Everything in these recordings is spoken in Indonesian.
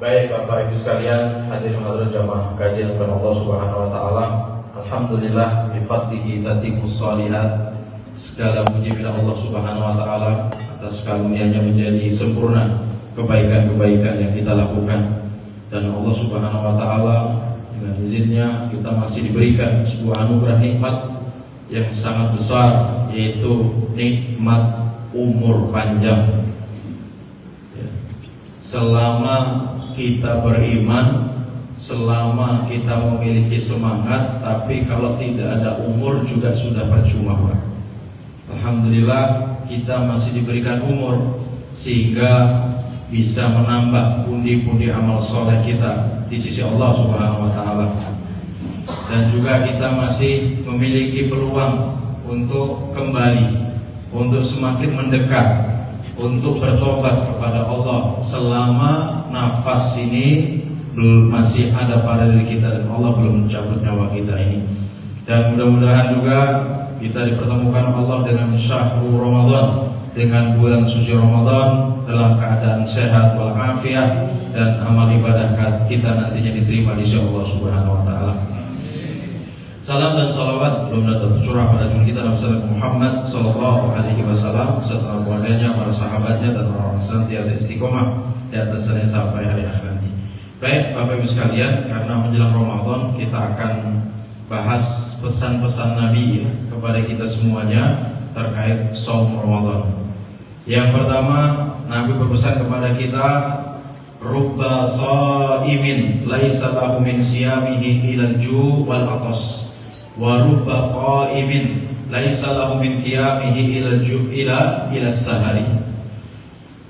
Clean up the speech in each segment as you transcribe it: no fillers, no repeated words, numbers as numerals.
Baik Bapak Ibu sekalian, hadirin hadirat jamaah kajian kepada Allah Subhanahu wa taala. Alhamdulillah bi fadlihi tatimmus shalihat. Segala puji kepada Allah Subhanahu wa taala atas karunia-Nya menjadi sempurna kebaikan-kebaikan yang kita lakukan. Dan Allah Subhanahu wa taala dengan izinnya kita masih diberikan sebuah anugerah nikmat yang sangat besar, yaitu nikmat umur panjang. Selama kita beriman, selama kita memiliki semangat, tapi kalau tidak ada umur juga sudah percuma. Alhamdulillah kita masih diberikan umur sehingga bisa menambah pundi-pundi amal soleh kita di sisi Allah Subhanahu wa taala. Dan juga kita masih memiliki peluang untuk kembali, untuk semakin mendekat, untuk bertobat kepada Allah selama nafas ini belum masih ada pada diri kita dan Allah belum mencabut nyawa kita ini. Dan mudah-mudahan juga kita dipertemukan Allah dengan syahrul Ramadan, dengan bulan suci Ramadan dalam keadaan sehat walafiat, dan amal ibadah kita nantinya diterima di sisi Allah Subhanahu wa taala. Salam dan salawat belum datang tercurah pada junjungan kita Nabi Muhammad sallallahu alaihi wasallam, serta keluarganya, para sahabatnya, dan orang-orang senantiasa istiqomah di atas jalan sampai hari akhir nanti. Baik Bapak Ibu sekalian, karena menjelang Ramadan kita akan bahas pesan-pesan Nabi kepada kita semuanya terkait shaum Ramadan. Yang pertama, Nabi berpesan kepada kita, rubba shaimin laisa lahu min siyamihi ila al-ju' wal atas. Wa rubba qaimin laisa lahu min qiyamihi ila ila sahari.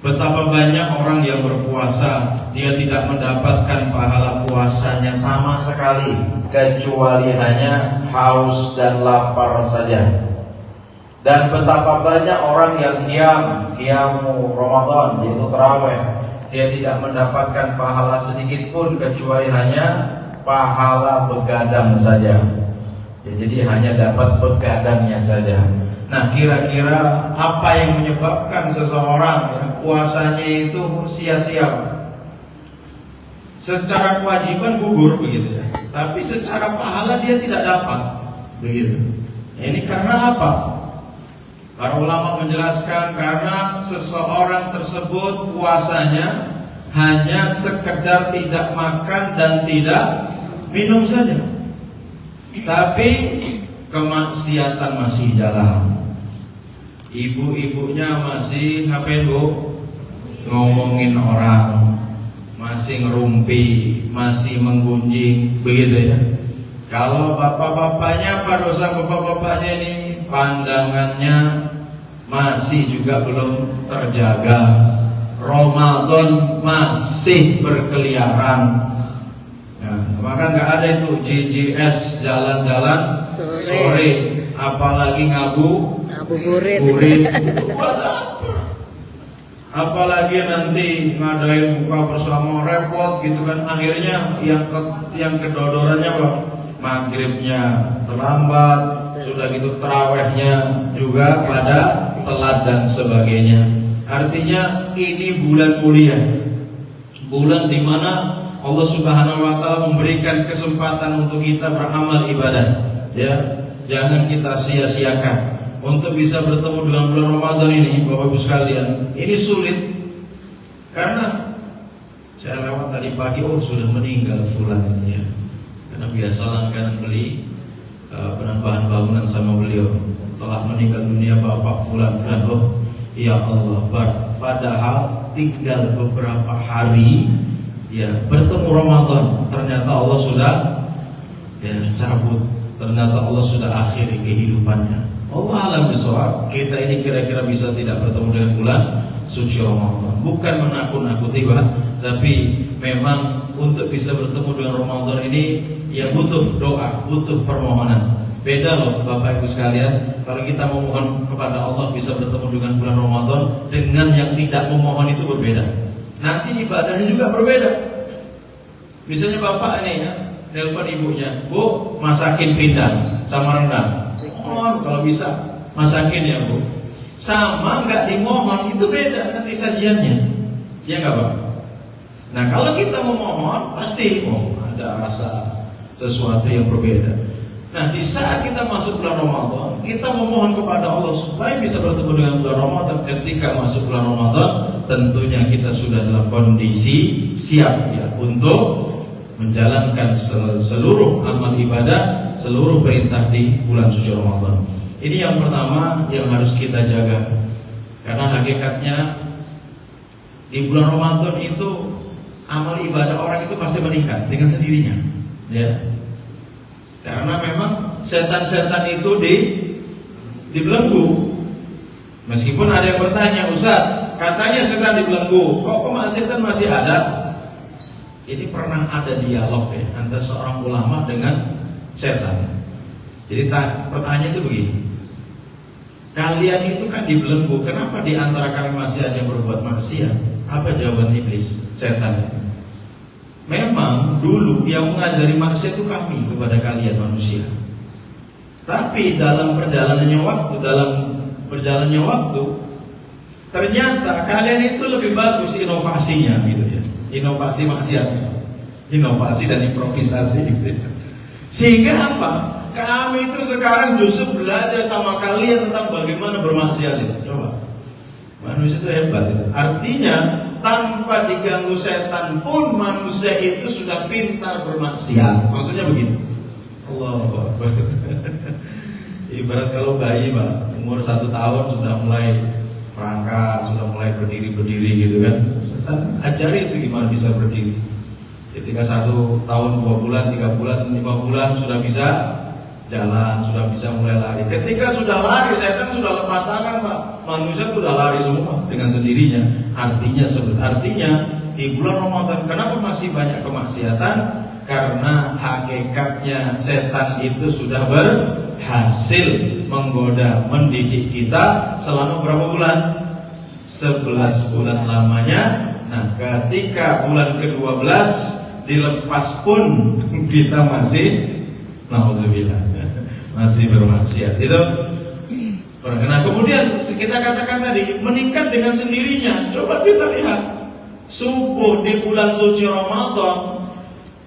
Betapa banyak orang yang berpuasa, dia tidak mendapatkan pahala puasanya sama sekali, kecuali hanya haus dan lapar saja. Dan betapa banyak orang yang qiyamu Ramadan, yaitu tarawih, dia tidak mendapatkan pahala sedikit pun kecuali hanya pahala begadang saja. Ya, jadi hanya dapat begadangnya saja. Nah, kira-kira apa yang menyebabkan seseorang puasanya itu sia-sia? Secara kewajiban gugur begitu ya, tapi secara pahala dia tidak dapat begitu. Ini karena apa? Para ulama menjelaskan karena seseorang tersebut puasanya hanya sekedar tidak makan dan tidak minum saja, tapi kemaksiatan masih jalan. Ibu-ibunya masih ngapain bu? Ngomongin orang, masih ngerumpi, masih menggunjing, begitu ya. Kalau bapak-bapaknya, apa dosa bapak-bapaknya ini? Pandangannya masih juga belum terjaga. Ramadan masih berkeliaran. Nah, maka nggak ada itu JJS jalan-jalan sore, apalagi ngabuburit. Apalagi nanti ngadain buka bersama repot gitu kan. Akhirnya yang kedodorannya apa? Maghribnya terlambat, sudah gitu tarawihnya juga pada telat dan sebagainya. Artinya ini bulan mulia, bulan dimana Allah Subhanahu wa taala memberikan kesempatan untuk kita beramal ibadah. Ya, jangan kita sia-siakan untuk bisa bertemu dengan bulan Ramadan ini, Bapak Ibu sekalian. Ini sulit karena saya lewat tadi pagi, sudah meninggal fulan ini ya. Karena biasa langganan beli penambahan bangunan sama beliau, telah meninggal dunia Bapak fulan. Ya Allah, padahal tinggal beberapa hari ya bertemu Ramadan, ternyata Allah sudah cabut, ternyata Allah sudah akhiri kehidupannya. Allah alam bisawab. Kita ini kira-kira bisa tidak bertemu dengan bulan suci Ramadan. Bukan menakut-nakuti, tapi memang untuk bisa bertemu dengan Ramadan ini ya butuh doa, butuh permohonan. Beda loh Bapak Ibu sekalian, kalau kita memohon kepada Allah bisa bertemu dengan bulan Ramadan, dengan yang tidak memohon itu berbeda. Nanti ibadahnya juga berbeda. Misalnya bapak ini ya, nelpon ibunya, Bu, masakin pindang sama rendang. Kalau bisa masakin ya Bu. Sama nggak dimohon itu beda nanti sajiannya. Ya nggak Pak? Nah, kalau kita memohon pasti ada rasa sesuatu yang berbeda. Nah, di saat kita masuk bulan Ramadan, kita memohon kepada Allah supaya bisa bertemu dengan bulan Ramadan. Ketika masuk bulan Ramadan, tentunya kita sudah dalam kondisi siap ya untuk menjalankan seluruh amal ibadah, seluruh perintah di bulan suci Ramadan. Ini yang pertama yang harus kita jaga. Karena hakikatnya di bulan Ramadan itu amal ibadah orang itu pasti meningkat dengan sendirinya, ya. Karena memang setan-setan itu dibelenggu. Meskipun ada yang bertanya, Ustaz, katanya setan dibelenggu, kok setan masih ada? Ini pernah ada dialog ya antara seorang ulama dengan setan. Jadi pertanyaan itu begini, kalian itu kan dibelenggu, kenapa di antara kami masih ada yang berbuat maksiat? Apa jawaban iblis, setan? Memang dulu yang mengajari maksiat itu kami kepada kalian manusia. Tapi dalam perjalanannya waktu, ternyata kalian itu lebih bagus inovasinya gitu ya. Inovasi maksiatnya, inovasi dan improvisasi gitu ya. Sehingga apa? Kami itu sekarang justru belajar sama kalian tentang bagaimana bermaksiat itu. Coba, manusia itu hebat itu. Artinya tanpa diganggu setan pun manusia itu sudah pintar bermaksiat. Maksudnya begitu. Allah Akbar. Ibarat kalau bayi Pak, umur 1 tahun sudah mulai merangkak, sudah mulai berdiri gitu kan. Setan ajari itu gimana bisa berdiri. Ketika 1 tahun, 2 bulan, 3 bulan, 5 bulan sudah bisa jalan, sudah bisa mulai lari. Ketika sudah lari, setan sudah lepas tangan Pak. Manusia sudah lari semua dengan sendirinya. Artinya di bulan Ramadan kenapa masih banyak kemaksiatan? Karena hakikatnya setan itu sudah berhasil menggoda, mendidik kita selama berapa bulan? 11 bulan lamanya. Nah, ketika bulan ke-12 dilepas pun kita masih nauzubillah, masih bermaksiat. Itu. Nah, kemudian kita katakan tadi meningkat dengan sendirinya. Coba kita lihat subuh di bulan suci Ramadan.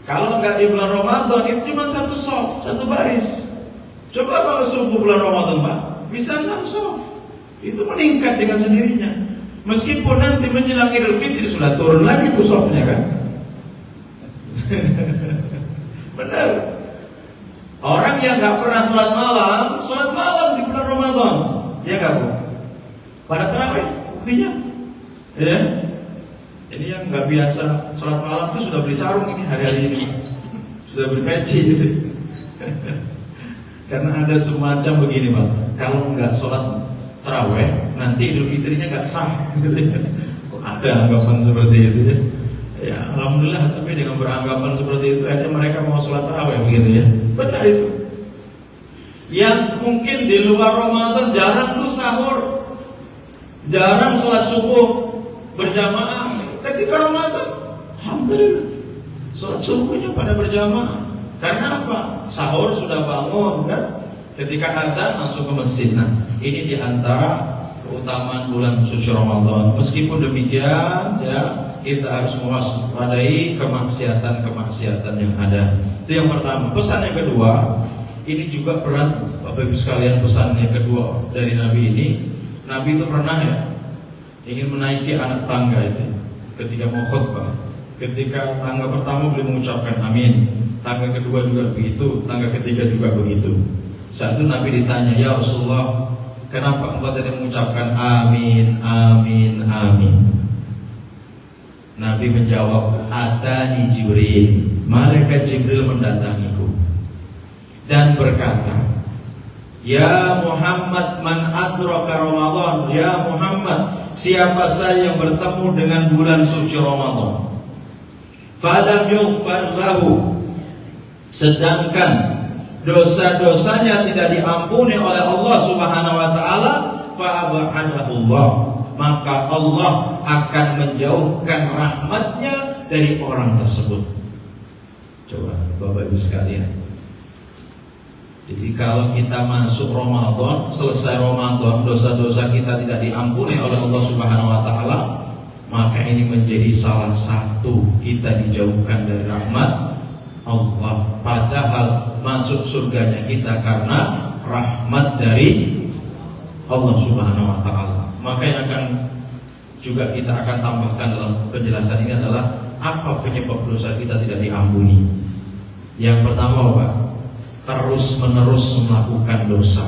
Kalau enggak di bulan Ramadan itu cuma 1 shaf, 1 baris. Coba kalau subuh bulan Ramadan Pak, bisa 6 shaf. Itu meningkat dengan sendirinya. Meskipun nanti menjelang Idul Fitri sudah turun lagi tuh shafnya kan. Benar. Orang yang nggak pernah sholat malam di bulan Ramadan, ya nggak Bu? Pada terawih, buktinya, ya. Ini yang nggak biasa sholat malam itu sudah beli sarung ini hari-hari ini, sudah beli peci gitu. Karena ada semacam begini Pak, kalau nggak sholat terawih, nanti Idul Fitrinya nggak sah. Kok ada anggapan seperti itu ya? Ya, alhamdulillah, tapi dengan beranggapan seperti itu aja mereka mau sholat tarawih begitu ya. Benar itu. Yang mungkin di luar Ramadan jarang tuh sahur, jarang sholat subuh berjamaah. Ketika Ramadan, alhamdulillah, sholat subuhnya pada berjamaah. Karena apa? Sahur sudah bangun kan? Ketika adzan langsung ke masjid. Nah, ini diantara keutamaan bulan suci Ramadan. Meskipun demikian, ya, kita harus mewaspadai kemaksiatan yang ada. Itu yang pertama. Pesan yang kedua, ini juga peran Bapak Ibu sekalian, pesan yang kedua dari Nabi ini. Nabi itu pernah ya ingin menaiki anak tangga itu ketika mau khutbah. Ketika tangga pertama beliau mengucapkan amin, tangga kedua juga begitu, tangga ketiga juga begitu. Saat itu Nabi ditanya, ya Rasulullah, kenapa engkau tadi mengucapkan amin, amin, amin? Nabi menjawab, atani Jibril, malaikat Jibril mendatangiku dan berkata, ya Muhammad, man adraka Ramadan, ya Muhammad, siapa saja yang bertemu dengan bulan suci Ramadan, falam yughfar lahu, sedangkan dosa-dosanya tidak diampuni oleh Allah Subhanahu wa taala, fa ab'adahullah, maka Allah akan menjauhkan rahmatnya dari orang tersebut. Coba Bapak Ibu sekalian, jadi kalau kita masuk Ramadan, selesai Ramadan, dosa-dosa kita tidak diampuni oleh Allah Subhanahu wa taala, maka ini menjadi salah satu Satu, kita dijauhkan dari rahmat Allah, padahal masuk surganya kita karena rahmat dari Allah Subhanahu wa ta'ala. Maka yang akan juga kita akan tambahkan dalam penjelasan ini adalah apa penyebab dosa kita tidak diampuni. Yang pertama, Pak, terus menerus melakukan dosa.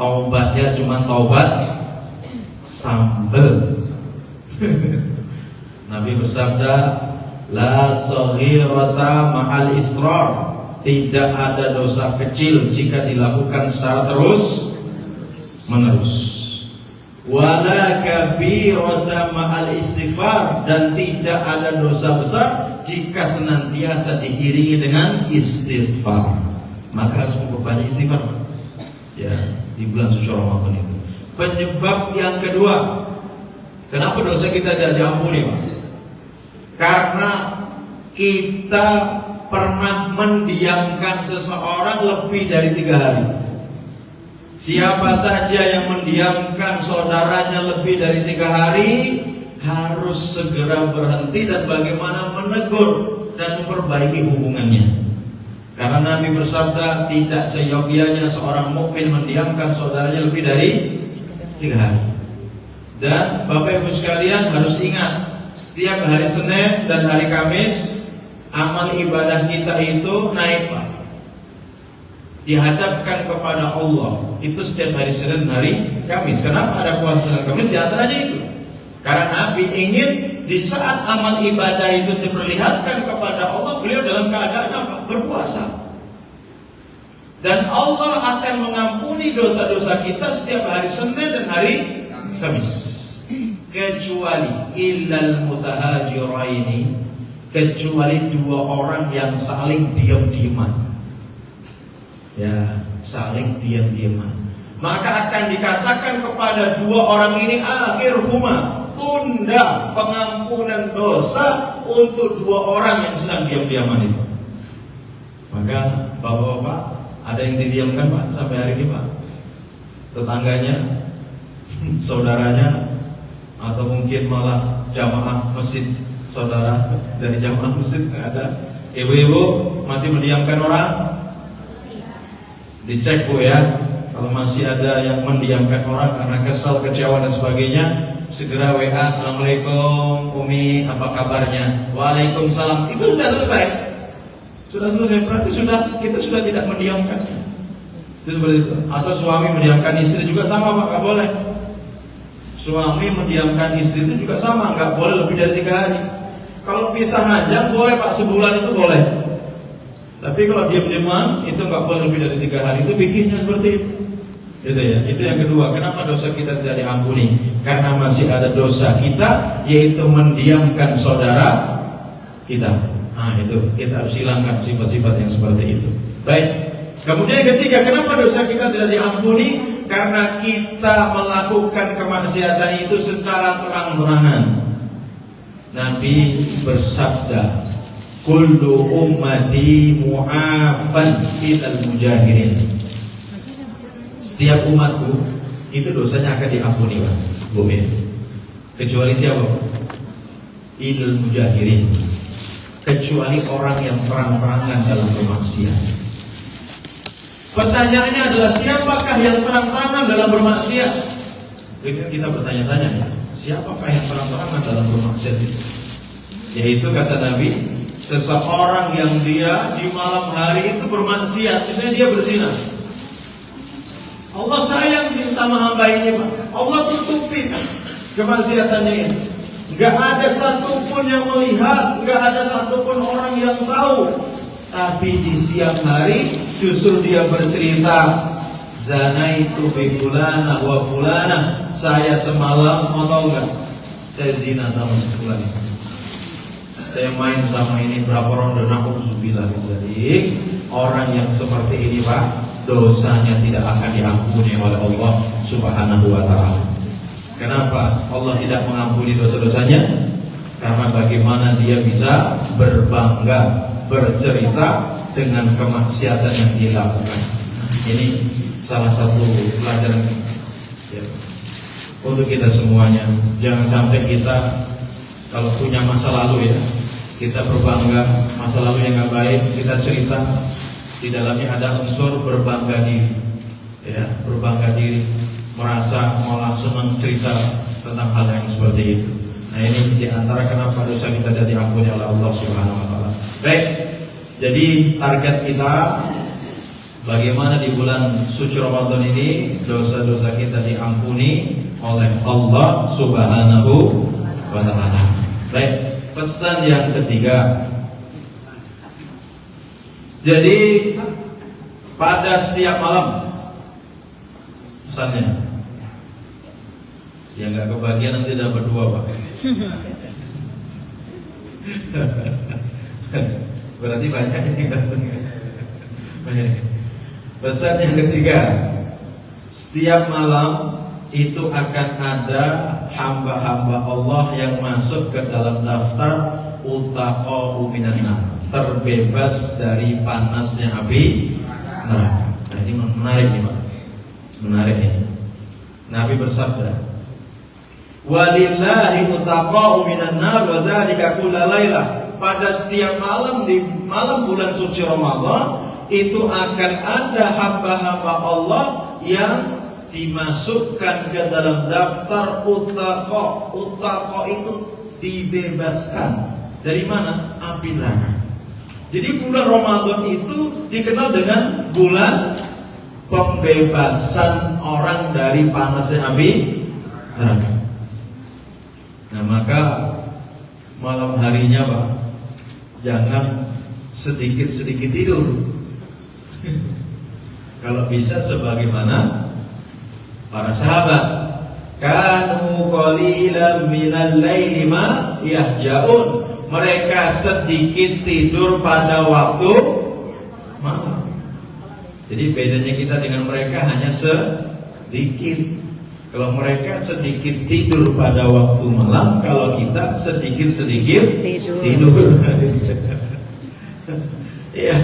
Taubatnya cuma taubat sambel. Nabi bersabda, la saghirata ma'al israr. Tidak ada dosa kecil jika dilakukan secara terus menerus. Wala kabirata ma'al istighfar. Dan tidak ada dosa besar jika senantiasa diiringi dengan istighfar. Maka harus memperbanyak istighfar, ya, di bulan suci Ramadan itu. Penyebab yang kedua, kenapa dosa kita tidak diampuni, Pak? Karena kita pernah mendiamkan seseorang lebih dari 3 hari. Siapa saja yang mendiamkan saudaranya lebih dari 3 hari harus segera berhenti dan bagaimana menegur dan memperbaiki hubungannya. Karena Nabi bersabda, tidak seyogianya seorang mukmin mendiamkan saudaranya lebih dari 3 hari. Dan Bapak Ibu sekalian harus ingat, setiap hari Senin dan hari Kamis amal ibadah kita itu naik, Pak. Dihadapkan kepada Allah itu setiap hari Senin dan hari Kamis. Kenapa ada puasa dan Kamis? Di antaranya itu karena Nabi ingin di saat amal ibadah itu diperlihatkan kepada Allah, beliau dalam keadaan apa? Berpuasa. Dan Allah akan mengampuni dosa-dosa kita setiap hari Senin dan hari Kamis. Kecuali illal mutahajiraini, kecuali 2 orang yang saling diam-diaman. Ya, saling diam-diaman. Maka akan dikatakan kepada 2 orang ini, akhirhuma, tunda pengampunan dosa untuk 2 orang yang sedang diam-diaman itu. Maka Bapak-bapak, ada yang didiamkan, Pak, sampai hari ini, Pak? Tetangganya, saudaranya, atau mungkin malah jamaah masjid, saudara dari jamaah masjid ada. Ibu-ibu masih mendiamkan orang? Dicek, Bu, ya. Kalau masih ada yang mendiamkan orang karena kesal, kecewa dan sebagainya, segera WA, assalamualaikum Umi, apa kabarnya? Waalaikumsalam. Itu sudah selesai. Sudah selesai. Berarti kita sudah tidak mendiamkannya. Itu seperti itu. Atau suami mendiamkan istri juga sama, Pak, nggak boleh. Suami mendiamkan istri itu juga sama, nggak boleh lebih dari 3 hari. Kalau pisah aja boleh, Pak, sebulan itu boleh. Tapi kalau diam-diaman itu nggak boleh lebih dari 3 hari. Itu fikihnya seperti itu. Gitu ya. Itu yang kedua. Kenapa dosa kita tidak diampuni? Karena masih ada dosa kita, yaitu mendiamkan saudara kita. Nah, itu kita harus hilangkan sifat-sifat yang seperti itu. Baik. Kemudian yang ketiga, kenapa dosa kita tidak diampuni? Karena kita melakukan kemaksiatan itu secara terang-terangan. Nabi bersabda, kullu ummati mu'afan ilal mujahirin. Setiap umatku itu dosanya akan diampuni, Pak, Bu, ya. Kecuali siapa? Ilal mujahirin. Kecuali orang yang terang-terangan dalam bermaksiat. Pertanyaannya adalah, siapakah yang terang-terangan dalam bermaksiat? Kita bertanya-tanya, siapakah yang terang-terangan dalam bermaksiat itu? Yaitu kata Nabi, seseorang yang dia di malam hari itu bermaksiat. Misalnya dia berzina. Allah sayang sama hamba ini, Pak. Allah tutupi kemaksiatannya ini. Gak ada satupun yang melihat, gak ada satupun orang yang tahu. Tapi di siang hari justru dia bercerita, zanaitu bi fulana wa fulana, saya semalam, mau tahu enggak? Saya zina sama si fulan. Saya main sama ini berapa ronde, na'udzubillah. Jadi orang yang seperti ini, Pak, dosanya tidak akan diampuni oleh Allah Subhanahu wa ta'ala. Kenapa Allah tidak mengampuni dosa-dosanya? Karena bagaimana dia bisa berbangga, bercerita dengan kemaksiatan yang dia lakukan. Ini salah satu pelajaran ya, untuk kita semuanya. Jangan sampai kita kalau punya masa lalu ya, kita berbangga masa lalu yang gak baik, kita cerita di dalamnya ada unsur berbangga diri, ya, berbangga diri, merasa malah senang cerita tentang hal yang seperti itu. Nah ini diantara kenapa dosa kita jadi ampuni oleh Allah Subhanahu Wa Taala. Baik, jadi target kita bagaimana di bulan suci Ramadan ini dosa-dosa kita diampuni oleh Allah Subhanahu Wa Taala. Baik, pesan yang ketiga. Jadi pada setiap malam pesannya, ya nggak kebagian nanti dapat dua, Pak. Berarti banyak yang datang. Pesan yang ketiga, setiap malam itu akan ada hamba-hamba Allah yang masuk ke dalam daftar utaqa'u minan nar, terbebas dari panasnya api neraka. Nah, ini menarik nih, Pak. Menarik ini. Nabi bersabda, "Walillahi utaqa'u minan nar wa dzalika kullalailah." Pada setiap malam di malam bulan suci Ramadan itu akan ada hamba-hamba Allah yang dimasukkan ke dalam daftar utaqa. Utaqa itu dibebaskan dari mana? Api neraka. Jadi bulan Ramadan itu dikenal dengan bulan pembebasan orang dari panasnya api neraka. Nah maka malam harinya, Pak, jangan sedikit-sedikit tidur. Kalau bisa sebagaimana para sahabat, kanu qalilan minal laili ma yahjaun. Mereka sedikit tidur pada waktu malam. Jadi bedanya kita dengan mereka hanya sedikit. Kalau mereka sedikit tidur pada waktu malam, kalau kita sedikit-sedikit tidur. Iya,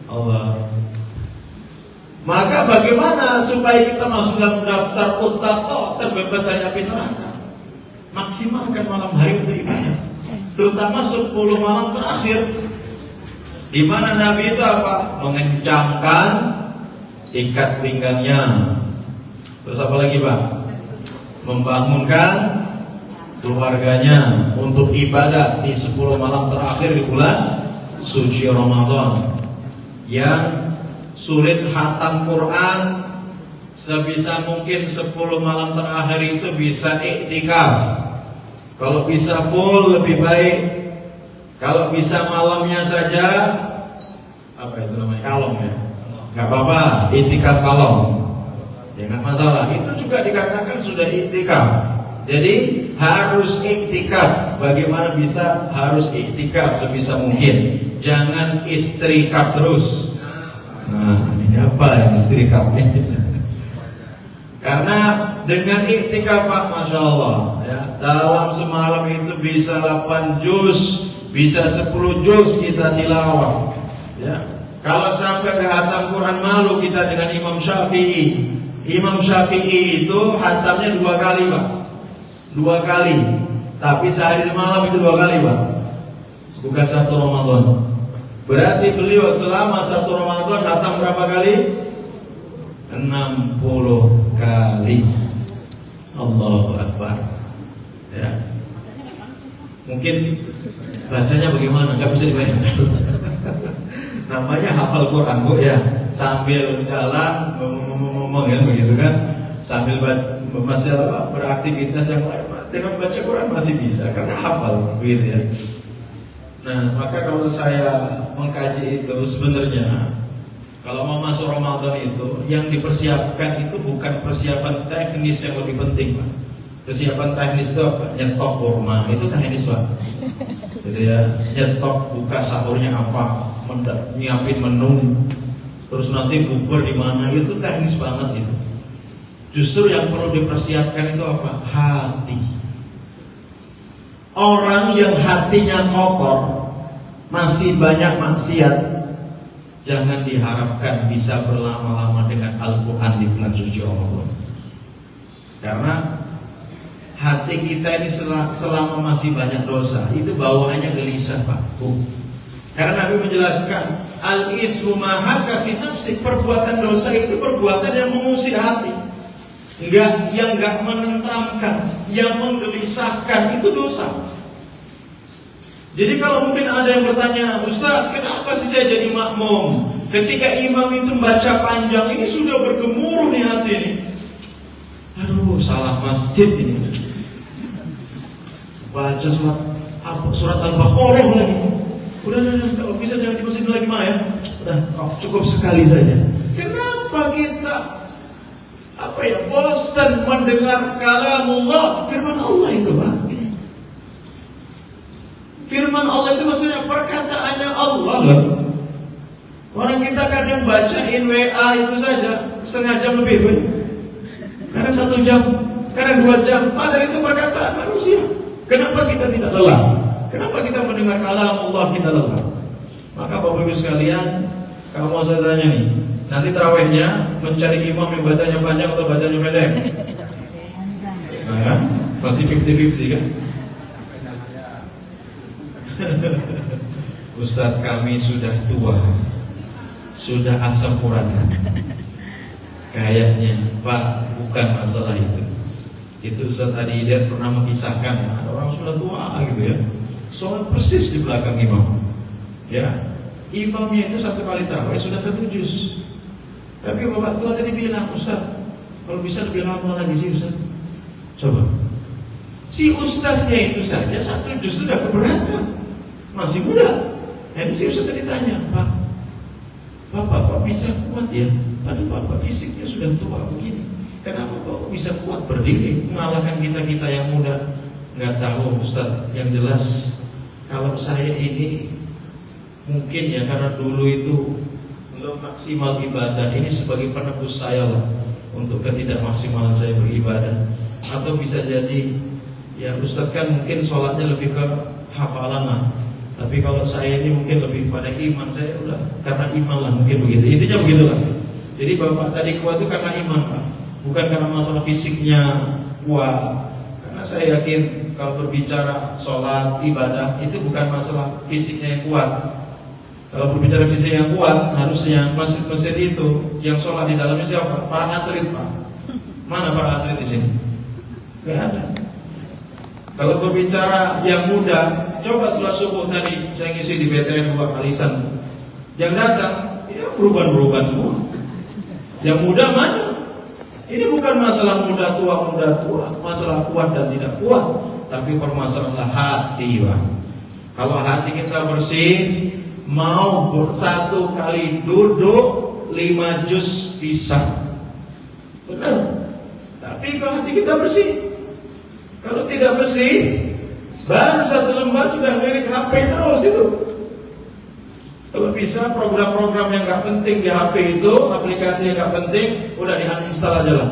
Allah. Maka bagaimana supaya kita masuk dalam daftar utaqa, terbebas dari api neraka? Maksimalkan malam hari untuk ibadah, terutama 10 malam terakhir, di mana Nabi itu apa? Mengencangkan ikat pinggangnya. Terus apa lagi, Pak? Membangunkan keluarganya untuk ibadah di 10 malam terakhir di bulan suci Ramadan. Yang sulit khatam Quran, sebisa mungkin 10 malam terakhir itu bisa iktikaf. Kalau bisa full lebih baik. Kalau bisa malamnya saja, apa itu namanya? Kalong ya. Gak apa-apa, iktikaf kalong. Jangan masalah. Itu juga dikatakan sudah iktikaf. Jadi harus iktikaf. Bagaimana bisa harus iktikaf sebisa mungkin. Jangan istrikaf terus. Nah, ini apa yang istrikaf ini? Karena dengan iktikaf, Pak, Masya Allah ya, dalam semalam itu bisa 8 juz, bisa 10 juz kita tilawah ya. Kalau sampai ke khatam Quran malu kita dengan Imam Syafi'i. Imam Syafi'i itu khatamnya 2 kali, Pak. 2 kali. Tapi sehari malam itu 2 kali, Pak. Bukan 1 Ramadan. Berarti beliau selama 1 Ramadan khatam berapa kali? 60 kali. Allahu Akbar. Ya. Mungkin bacanya bagaimana? Gak bisa dibayangkan. Namanya hafal Quran, Bu, ya. Sambil jalan ngomong kan begitu kan. Sambil masih beraktivitas yang lain dengan baca Quran masih bisa karena hafal begitu ya. Nah, maka kalau saya mengkaji itu sebenarnya kalau mau masuk Ramadan itu yang dipersiapkan itu bukan persiapan teknis yang lebih penting, Pak. Persiapan teknis itu apa? Nyetok kurma, itu teknis, Pak. Jadi ya, nyetok buka sahurnya apa, nyiapin menu, terus nanti bubur di mana, itu teknis banget itu. Justru yang perlu dipersiapkan itu apa? Hati. Orang yang hatinya kotor, masih banyak maksiat, jangan diharapkan bisa berlama-lama dengan Al-Quran di bulan suci Ramadan. Karena hati kita ini selama masih banyak dosa itu bawaannya gelisah, Pak. Karena Nabi menjelaskan al-ismu ma haka fi nafsi, perbuatan dosa itu perbuatan yang mengusik hati. Yang enggak menenteramkan, yang menggelisahkan, itu dosa. Jadi kalau mungkin ada yang bertanya, Ustaz, kenapa sih saya jadi makmum? Ketika imam itu membaca panjang, ini sudah bergemuruh di hati ini. Aduh, salah masjid ini. Baca surat Al-Baqarah lagi. Udah, kalau bisa jangan di masjid lagi mah ya. Udah, cukup sekali saja. Kenapa kita bosan mendengar kalamullah, firman Allah itu, Pak. Firman Allah itu maksudnya perkataannya Allah loh. Orang kita kadang bacain WA itu saja setengah jam lebih, Pak. Kadang 1 jam, kadang 2 jam, padahal itu perkataan manusia. Kenapa kita tidak lelah? Kenapa kita mendengar kalamullah kita lelah? Maka Bapak Ibu sekalian, kalau mau saya tanya nih, nanti tarawihnya mencari imam yang bacanya panjang atau bacanya pendek? Nah kan? Masih 50-50 kan? Ustadz kami sudah tua, sudah asam uratan. Kayaknya Pak, bukan masalah itu. Itu Ustadz Adi Hidayat pernah mengisahkan, ada orang sudah tua gitu ya, sholat persis di belakang imam. Ya, imamnya itu 1 kali tarawih sudah 1 juz. Tapi bapak tua tadi bilang, Ustaz, kalau bisa lebih lama lagi sih Ustaz. Coba, si Ustaznya itu saja 1 juz sudah keberatan, masih muda. Jadi si Ustaz tadi tanya, Pak, Bapak kok bisa kuat ya? Padahal Bapak fisiknya sudah tua begini. Kenapa kok bisa kuat berdiri mengalahkan kita yang muda? Nggak tahu Ustaz. Yang jelas kalau saya ini mungkin ya karena dulu itu belum maksimal ibadah, ini sebagai penebus saya lah untuk ketidakmaksimalan saya beribadah. Atau bisa jadi ya Ustaz kan mungkin sholatnya lebih ke hafalan lah, tapi kalau saya ini mungkin lebih pada iman. Saya udah karena iman lah, mungkin begitu. Intinya begitulah. Jadi bapak tadi kuat itu karena iman, Pak, bukan karena masalah fisiknya kuat. Karena saya yakin kalau berbicara sholat ibadah itu bukan masalah fisiknya yang kuat. Kalau berbicara fisik yang kuat, harusnya masjid-masjid itu yang sholat di dalamnya siapa? Para atlet, Pak. Mana para atlet di sini? Gak ada. Kalau berbicara yang muda, coba setelah subuh tadi saya ngisi di BTN 2 kalisan. Yang datang, ya perubahan semua. Yang muda mana? Ini bukan masalah muda tua, masalah kuat dan tidak kuat, tapi permasalahan hati, Pak. Kalau hati kita bersih, mau 1 kali duduk 5 juz bisa. Benar. Tapi kalau hati kita bersih, kalau tidak bersih, baru 1 lembar sudah lirik HP terus itu. Kalau bisa program-program yang gak penting di HP itu, aplikasi yang gak penting, udah di-uninstall aja lah,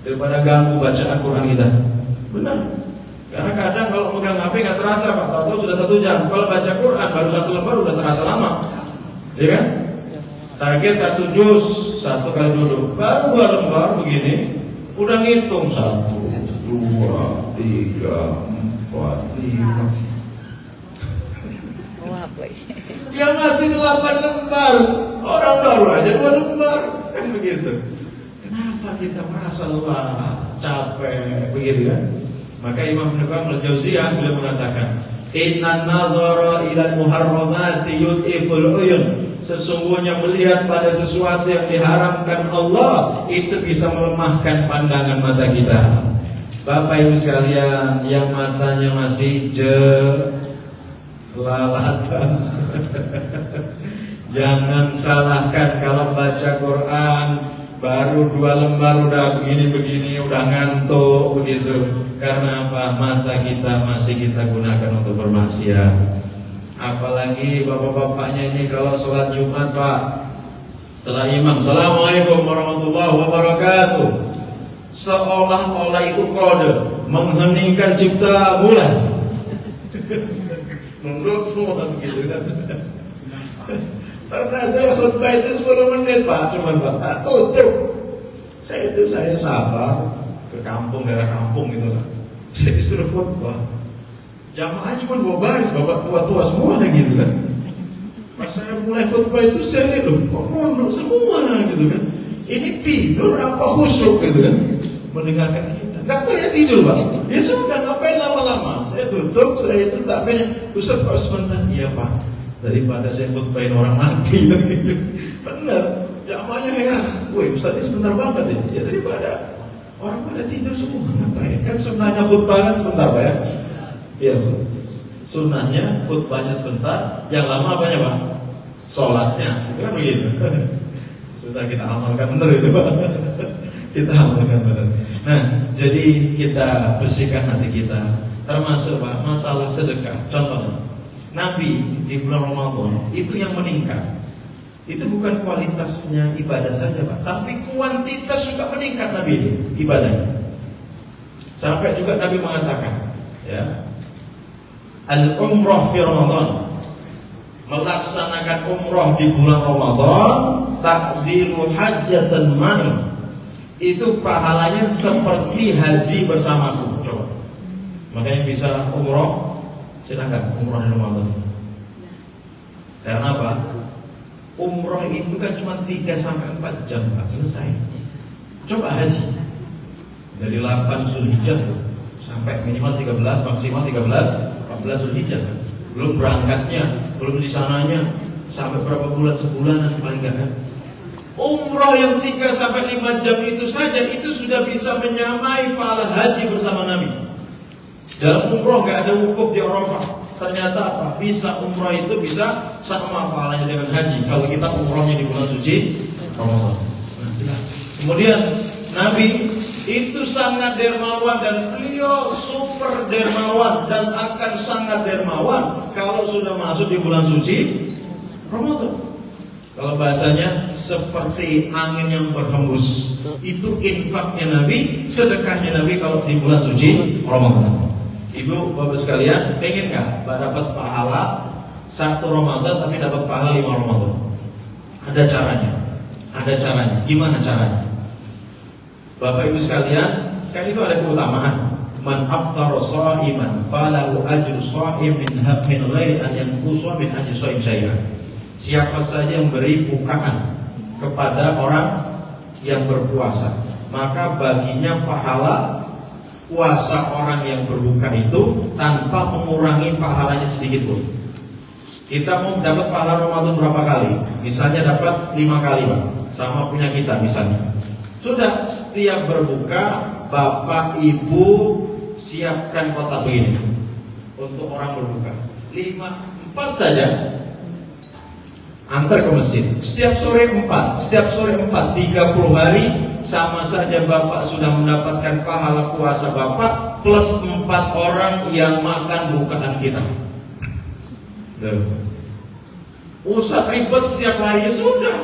daripada ganggu bacaan Quran kita. Benar. Karena kadang kalau megang HP gak terasa, Pak, tahu-tahu sudah 1 jam. Kalau baca Quran baru 1 lembar udah terasa lama, ya kan? Target 1 juz, 1 kali duduk, baru 2 lembar begini, udah ngitung 1, 2, 3, 4, 5. Yang masih 8 lembar, orang baru aja 2 lembar, kan begitu. Kenapa kita merasa lelah, capek, begitu kan? Maka Imam Ibnu Qayyim al-Jauziyah beliau mengatakan, Inna nadhara ila muharramati yud'iful uyun. Sesungguhnya melihat pada sesuatu yang diharamkan Allah itu bisa melemahkan pandangan mata kita. Bapak Ibu sekalian, yang matanya masih lalatan. Jangan salahkan kalau baca Quran baru 2 lembar udah begini-begini, udah ngantuk begitu. Karena apa? Mata kita masih kita gunakan untuk bermaksiat. Apalagi bapak-bapaknya ini kalau sholat Jumat, Pak, setelah imam Assalamualaikum warahmatullahi wabarakatuh, seolah-olah itu kode mengheningkan cipta bulan. Menurut semua begitu kan. Pernah saya khutbah itu 10 menit, Pak, cuman Pak tutup. Saya sabar ke kampung, daerah kampung gitu kan. Saya disuruh khutbah, jamaah cuma 2 baris, bapak tua-tua semua gitu kan. Pas saya mulai khutbah itu saya lihat loh, kok mondok semua gitu kan. Ini tidur apa khusyuk gitu kan, mendengarkan kita. Nggak tahu ya tidur Pak. Ya sudah, ngapain lama-lama. Saya tutup, saya itu tak pengen. Ustaz kok sebentar? Iya Pak, daripada saya khutbahin orang mati gitu. Benar, jamaahnya heran. Woi Ustaz ini sebentar banget ini. Ya daripada orang pada tidur semua, ngapain? Kan sunnahnya khutbah kan sebentar Pak ya. Iya, sunnahnya khutbahnya sebentar, yang lama apanya Pak? Sholatnya, itu kan begitu. Sudah kita amalkan benar itu Pak. Kita amalkan benar. Nah, jadi kita bersihkan hati kita. Termasuk Pak, masalah sedekah. Contohnya, Nabi di bulan Ramadan itu yang meningkat. Itu bukan kualitasnya ibadah saja Pak, tapi kuantitas juga meningkat Nabi itu ibadahnya. Sampai juga Nabi mengatakan, ya, al-umrah fi Ramadan, melaksanakan umrah di bulan Ramadan, takdiru hajjatan ma'i, itu pahalanya seperti haji bersamaku. Coba, makanya bisa umrah, silakan umrah di Ramadan. Karena apa? Umrah itu kan cuma 3-4 jam Pak, selesai. Coba haji dari 8 Zulhijjah sampai minimal 13, maksimal 14 Zulhijjah. Belum berangkatnya, belum di sananya, sampai berapa bulan, sebulanan paling enggak kan. Umrah yang 3-5 jam itu saja itu sudah bisa menyamai pahala haji bersama Nabi. Dalam umrah enggak ada wukuf di Arafah. Ternyata apa? Bisa umrah itu bisa sama pahalanya dengan haji kalau kita umrahnya di bulan suci Ramadan. Kemudian Nabi itu sangat dermawan dan beliau super dermawan dan akan sangat dermawan kalau sudah masuk di bulan suci Ramadan. Kalau bahasanya seperti angin yang berhembus. Itu infaknya Nabi, sedekahnya Nabi kalau di bulan suci Ramadan. Ibu bapak sekalian, pengen nggak dapat pahala 1 Ramadan tapi dapat pahala 5 Ramadan? Ada caranya. Ada caranya. Gimana caranya? Bapak ibu sekalian, kan itu ada keutamaan. Man aftara sha'iman falahu ajru sha'im min ghairi an yanqusa min ajri sha'im syai'an. Siapa saja yang beri bukaan kepada orang yang berpuasa, maka baginya pahala puasa orang yang berbuka itu tanpa mengurangi pahalanya sedikit pun. Kita mau dapat pahala Ramadan berapa kali? Misalnya dapat 5 kali Pak, sama punya kita misalnya. Sudah setiap berbuka, bapak ibu siapkan kotak begini untuk orang berbuka. 4 saja. Antar ke masjid. Setiap sore 4, 30 hari, sama saja bapak sudah mendapatkan pahala puasa bapak plus 4 orang yang makan bukaan kita. Usah ribet setiap hari, ya sudah.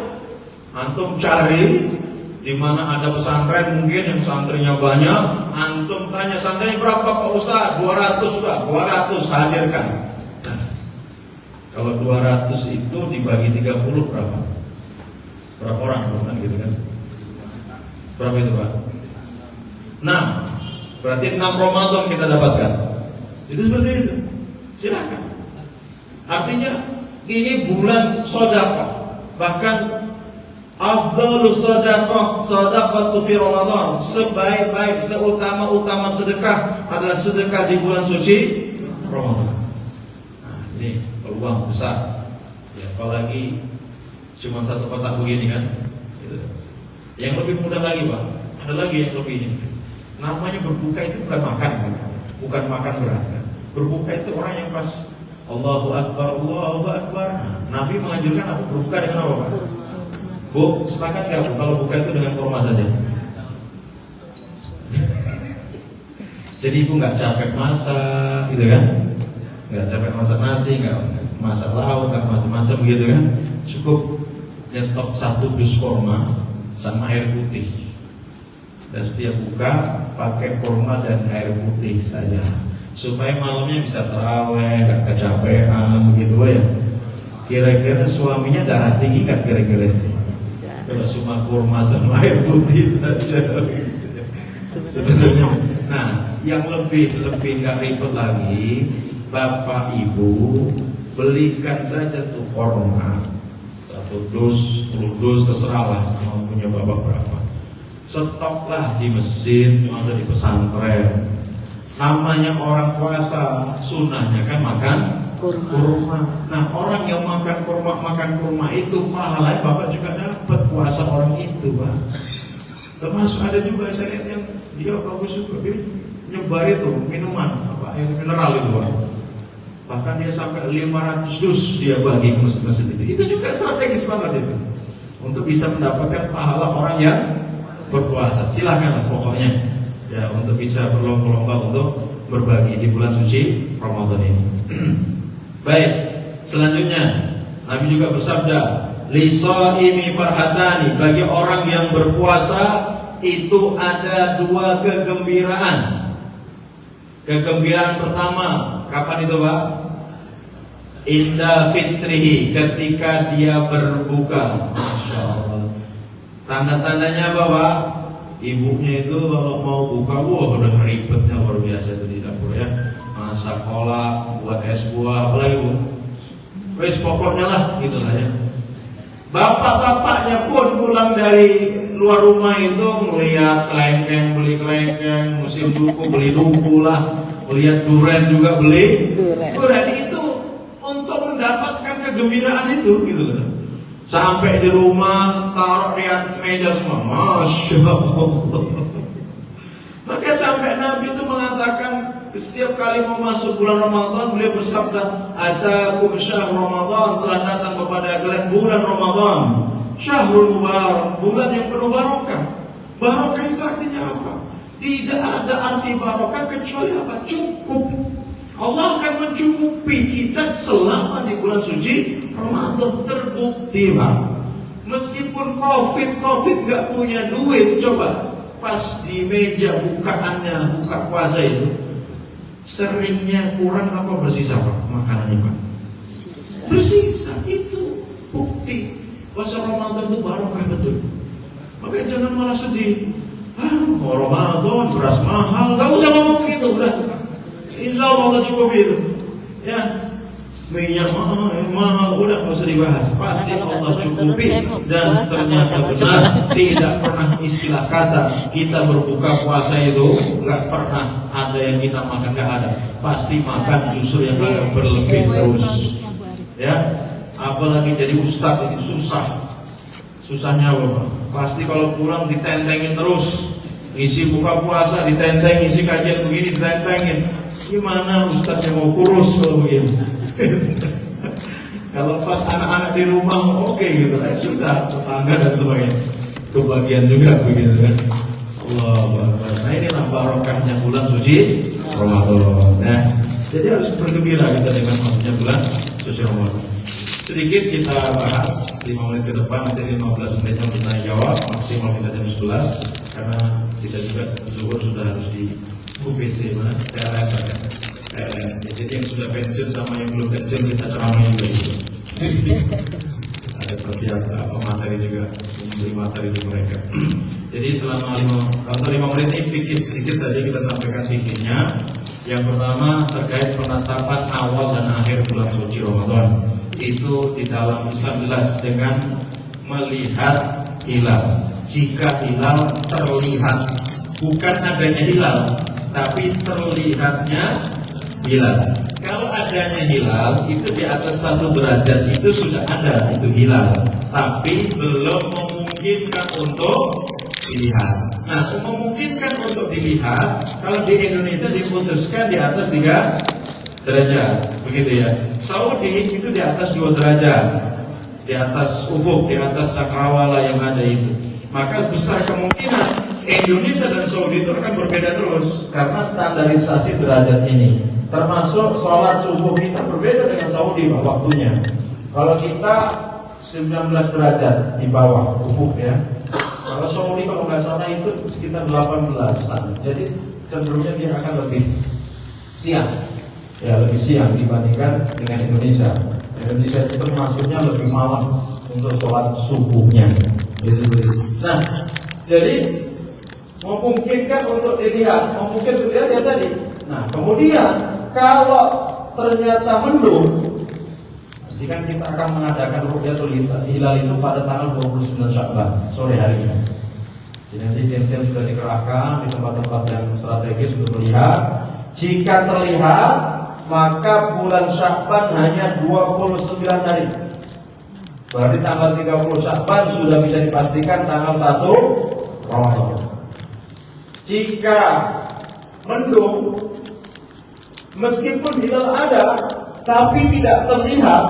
Antum cari di mana ada pesantren mungkin yang santrinya banyak, antum tanya santrinya berapa Pak Ustaz? 200 sudah, 200 hadirkan. Kalau 200 itu dibagi 30 berapa? Berapa orang kan gitu kan? Berapa itu Pak? 6. Berarti 6 Ramadan kita dapatkan. Itu seperti itu. Silakan. Artinya ini bulan sedekah. Bahkan afdhalus sedekah sedekatu fi Ramadan. Sebaik-baik, seutama-utama sedekah adalah sedekah di bulan suci Ramadan. Nah, ini peluang besar. Ya, apalagi cuma 1 kotak begini kan. Gitu. Yang lebih mudah lagi Pak, ada lagi yang lebih ini. Namanya berbuka itu bukan makan, bukan makan berat. Berbuka itu orang yang pas Allahu Akbar, Allahu Akbar. Nabi menganjurkan apa? Berbuka dengan apa Pak? Bu, sepakat nggak Bu kalau buka itu dengan kurma saja? Jadi ibu nggak capek masak, gitu kan? Nggak capek masak nasi, nggak masak lauk, nggak macam-macam gitu kan? Cukup nyetok 1 dus kurma sama air putih. Dan setiap buka pakai kurma dan air putih saja, supaya malamnya bisa taraweh, nggak kecapean begitu ya. Kira-kira suaminya darah tinggi nggak kira-kira? Kalau cuma kurma sama air putih saja. Sebenarnya Nah, yang lebih nggak ribet lagi, bapak ibu belikan saja tuh korma 1 dus, 10 dus, terserah lah mau punya bapak berapa. Stoklah di masjid atau di pesantren. Namanya orang puasa, sunnahnya kan makan kurma. Nah, orang yang makan kurma itu pahala bapak juga dapat puasa orang itu, Pak. Termasuk ada juga saya lihat yang dia bagus juga nyebar itu minuman apa air mineral itu, Pak. Bahkan dia sampai 500 dus dia bagi ke masjid-masjid itu. Itu juga strategis banget itu untuk bisa mendapatkan pahala orang yang berpuasa. Silakan pokoknya ya untuk bisa berlomba-lomba untuk berbagi di bulan suci Ramadan ini. Baik, selanjutnya Nabi juga bersabda, "Lishaimi farhatani," bagi orang yang berpuasa itu ada 2 kegembiraan. Kegembiraan pertama, kapan itu, Pak? Inda fitrihi, ketika dia berbuka. Masya Allah. Tanda-tandanya apa, Pak? Ibunya itu kalau mau buka, wah udah ribetnya luar biasa itu di dapur ya. Masak kolak, buat es buah, apalagi Bu. Wes pokoknya lah gitulah ya. Bapak-bapaknya pun pulang dari luar rumah itu melihat kelengkeng, beli kelengkeng, musim duku beli duku lah, melihat durian juga beli durian itu untuk mendapatkan kegembiraan itu gitu loh. Sampai di rumah taruh di atas meja semua, Masya Allah. Maka sampai Nabi itu mengatakan setiap kali mau masuk bulan Ramadan beliau bersabda, "Atakum syahr Ramadan," telah datang kepada kalian bulan Ramadan. Syahrul mubarak, bulan yang penuh barokah. Barokah itu artinya apa? Tidak ada arti barokah kecuali apa? Cukup. Allah akan mencukupi kita selama di bulan suci Ramadan. Terbukti, Pak. Meskipun COVID gak punya duit, coba pas di meja bukaannya, buka puasa itu, seringnya kurang apa bersisa, Pak, makanannya, Pak? Bersisa. Itu bukti puasa Ramadan itu barokah betul. Makanya jangan malah sedih. Mau Ramadan beras mahal, gak usah ngomong begitu, udah. Insya Allah cukup itu. Ya, minyak mahal, udah gak usah dibahas. Pasti Allah cukupi. Dan ternyata benar, tidak pernah istilah kata kita berbuka puasa itu gak pernah ada yang kita makan, gak ada. Pasti makan justru yang agak berlebih terus. Ya, apalagi jadi ustadz ini susah. Susahnya apa? Pasti kalau pulang ditentengin terus. Isi buka puasa ditentengin, isi kajian begini ditentengin. Gimana ustadz yang mau kurus kalau begini? Kalau pas anak-anak di rumah oke gitu, sudah tetangga dan sebagainya. Kebagian juga begitu kan. Allah. Nah inilah barokahnya bulan suci Ramadan. Nah, jadi harus bergembira kita dengan masuknya bulan suci Ramadan. Sedikit kita bahas 5 menit ke depan, nanti 15 menitnya untuk tanya jawab, maksimal kita jam 11 karena kita juga zuhur sudah harus di UPT mana PLN kan. PLN. Jadi yang sudah pensiun sama yang belum pensiun kita ceramah juga gitu. Ada persiapan materi juga, memberi materi di mereka. Jadi selama 5 menit ini pikir sedikit saja kita sampaikan pikirnya. Yang pertama terkait penetapan awal dan akhir bulan suci Ramadan. Itu di dalam Islam jelas dengan melihat hilal. Jika hilal terlihat, bukan adanya hilal, tapi terlihatnya hilal. Kalau adanya hilal itu di atas 1 derajat itu sudah ada itu hilal, tapi belum memungkinkan untuk dilihat. Nah, memungkinkan untuk dilihat kalau di Indonesia diputuskan di atas 3 derajat, begitu ya. Saudi itu di atas 2 derajat, di atas ufuk, di atas cakrawala yang ada itu. Maka besar kemungkinan Indonesia dan Saudi itu akan berbeda terus karena standarisasi derajat ini. Termasuk sholat subuh kita berbeda dengan Saudi waktunya. Kalau kita 19 derajat di bawah ufuk ya. Kalau Saudi kalau nggak salah itu sekitar 18-an. Jadi cenderungnya dia akan lebih siang. Ya lebih siang dibandingkan dengan Indonesia. Indonesia itu termasuknya lebih malam untuk sholat subuhnya. Nah, jadi memungkinkan untuk dilihat, memungkinkan untuk dilihat ya tadi. Nah, kemudian kalau ternyata mendung, jadi kan kita akan mengadakan Ru'yatul Hilal itu pada tanggal 29 Sya'ban sore harinya. Jadi nanti tim-tim sudah dikerahkan di tempat-tempat yang strategis untuk melihat. Jika terlihat, maka bulan Sya'ban hanya 29 hari. Berarti tanggal 30 Sya'ban sudah bisa dipastikan tanggal 1 Ramadan. Jika mendung, meskipun hilal ada tapi tidak terlihat,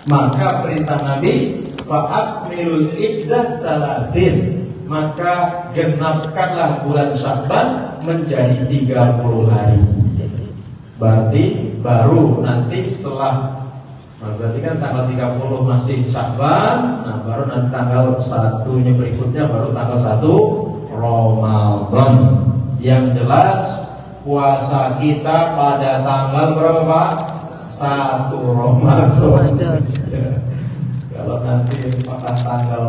maka perintah Nabi fa'akmilul iddah salasin, maka genapkanlah bulan Sya'ban menjadi 30 hari. Berarti baru nanti setelah, berarti kan tanggal 30 masih Sya'ban, nah baru nanti tanggal 1-nya berikutnya baru tanggal 1 Ramadan. Yang jelas puasa kita pada tanggal berapa Pak? 1 Ramadan. Kalau nanti apakah tanggal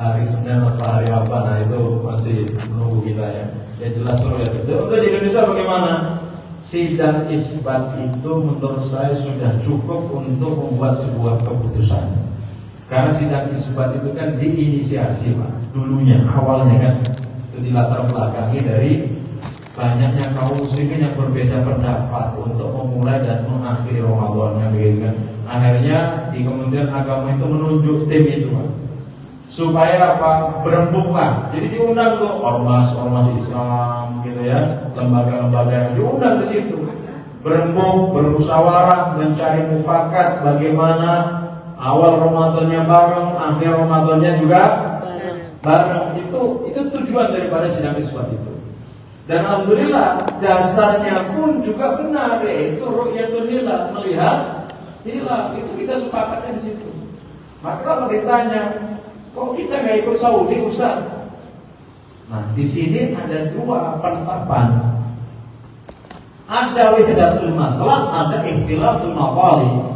hari Senin atau hari apa, nah itu masih menunggu kita ya. Yang jelas ya. Untuk di Indonesia bagaimana? Sidang isbat itu menurut saya sudah cukup untuk membuat sebuah keputusan. Karena sidang isbat itu kan diinisiasi Pak, dulunya awalnya kan itu dilatar belakangi dari banyaknya kaum muslimin yang berbeda pendapat untuk memulai dan mengakhiri Ramadan, gitu kan. Akhirnya di Kementerian Agama itu menunjuk tim itu Pak, supaya apa? Berembuklah. Jadi diundang tuh ormas-ormas Islam gitu ya, lembaga-lembaga yang diundang ke situ. Berembuk, bermusyawarah, mencari mufakat bagaimana awal Ramadannya bareng, akhir Ramadannya juga bareng. Itu tujuan daripada sidang isbat itu. Dan alhamdulillah dasarnya pun juga benar, yaitu Ru'yatul Hilal, melihat hilal. Itu kita sepakatnya di situ. Maka kalau ditanya, kok kita nggak ikut Saudi Ustaz? Nah, di sini ada dua penetapan. Ada wihdatul matla, ada ikhtilaful maqali.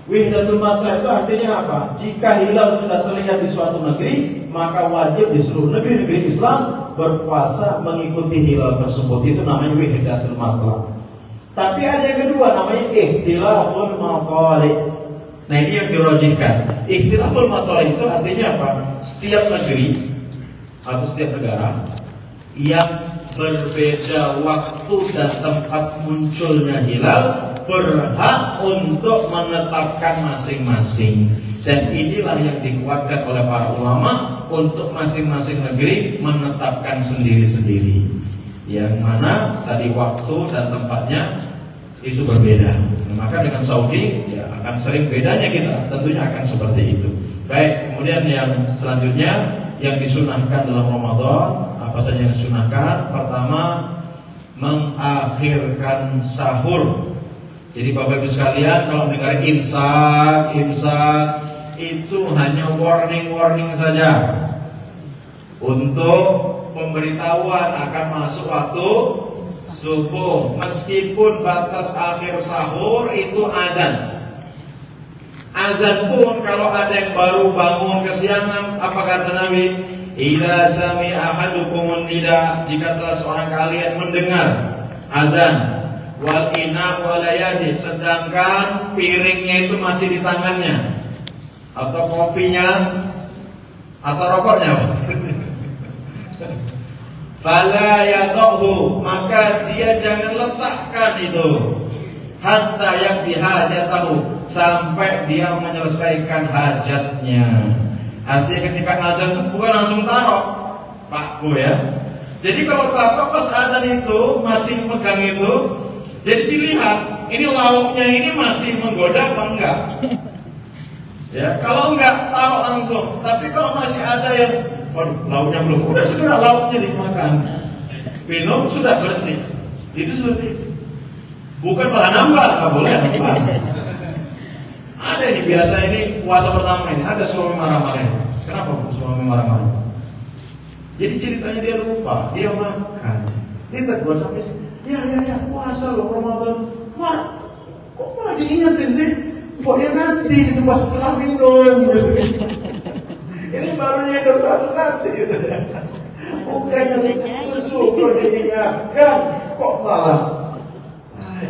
Wihdatul matla itu artinya apa? Jika hilal sudah terlihat di suatu negeri, maka wajib di seluruh negeri-negeri Islam berpuasa mengikuti hilal tersebut. Itu namanya wihdatul matla. Tapi ada yang kedua namanya ikhtilaful maqali. Nah, ini yang dirojihkan. Ikhtilaful matla'i itu artinya apa? Setiap negeri atau setiap negara yang berbeda waktu dan tempat munculnya hilal berhak untuk menetapkan masing-masing. Dan inilah yang dikuatkan oleh para ulama untuk masing-masing negeri menetapkan sendiri-sendiri. Yang mana tadi waktu dan tempatnya itu berbeda. Maka dengan Saudi ya akan sering bedanya kita, tentunya akan seperti itu. Baik, kemudian yang selanjutnya yang disunahkan dalam Ramadan, apa saja yang disunahkan? Pertama, mengakhirkan sahur. Jadi Bapak Ibu sekalian, kalau mendengar imsak itu hanya warning saja untuk pemberitahuan akan masuk waktu subuh. Meskipun batas akhir sahur itu azan. Azan pun kalau ada yang baru bangun kesiangan, apa kata Nabi? Idza sami'a ahadukumun nida, jika salah seorang kalian mendengar azan, wal ina walayadi, sedangkan piringnya itu masih di tangannya, atau kopinya atau rokoknya, fala yadhu, maka dia jangan letakkan itu hatta yakdi hajatahu, sampai dia menyelesaikan hajatnya. Artinya ketika azan itu bukan langsung taruh Pak Bu ya. Jadi kalau Bapak pas azan itu masih pegang itu, jadi dilihat ini lauknya ini masih menggoda apa enggak. Ya, kalau enggak taruh langsung. Tapi kalau masih ada yang lauknya belum, udah segera lauknya dimakan. Minum sudah berhenti. Itu seperti itu. Bukan bahan nambah, nggak boleh nambah. Ada ini biasa ini puasa pertama ini ada suami marah-marah. Kenapa suami marah-marah? Jadi ceritanya dia lupa, dia makan. Dia tegur sampai sini. Ya puasa loh Ramadan. Wah, kok malah diingetin sih? Kok dia nanti itu pas setelah minum. Ini baru nyedot satu nasi gitu. Bukannya syukur diingatkan, kok malah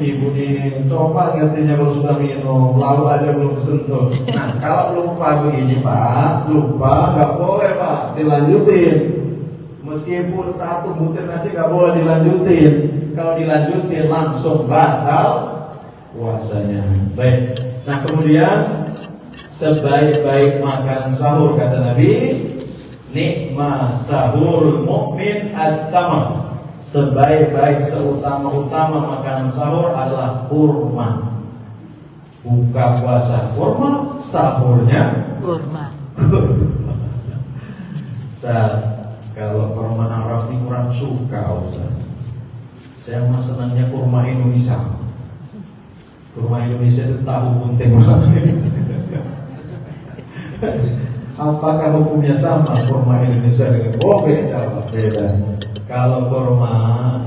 ibu nih coba ngertinya kalau sudah minum, lalu aja belum kesentuh. Nah kalau lupa begini Pak, lupa nggak boleh Pak, dilanjutin. Meskipun satu butir nasi nggak boleh dilanjutin. Kalau dilanjutin langsung batal puasanya. Baik. Nah kemudian sebaik-baik makanan sahur kata Nabi, nikma sahurul mukmin at-tamar. Sebaik-baik seutama-utama makanan sahur adalah kurma. Buka puasa kurma, sahurnya kurma. Kalau kurma Arab ini kurang suka Ustaz. Saya mah senangnya kurma Indonesia. Kurma Indonesia itu tahu bunting banget. Apakah hukumnya sama kurma Indonesia dengan beda? Kalau kurma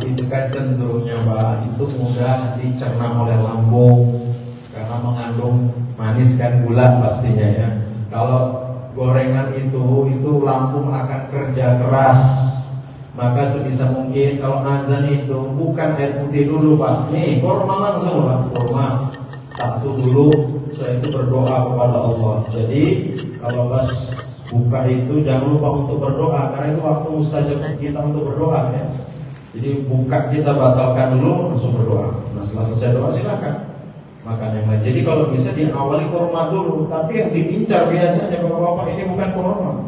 itu kan cenderungnya Pak, itu mudah dicerna oleh lambung karena mengandung manis kan, gula pastinya ya. Kalau gorengan itu lambung akan kerja keras. Maka sebisa mungkin kalau azan itu bukan air putih dulu Pak. Nih kurma langsung Pak, kurma satu dulu, setelah itu berdoa kepada Allah. Jadi kalau pas buka itu jangan lupa untuk berdoa, karena itu waktu mustajab kita untuk berdoa ya. Jadi buka kita batalkan dulu, langsung berdoa. Nah setelah selesai doa silakan makan yang lain. Jadi kalau bisa diawali kurma dulu, tapi yang diincar biasanya bapak-bapak ini bukan kurma,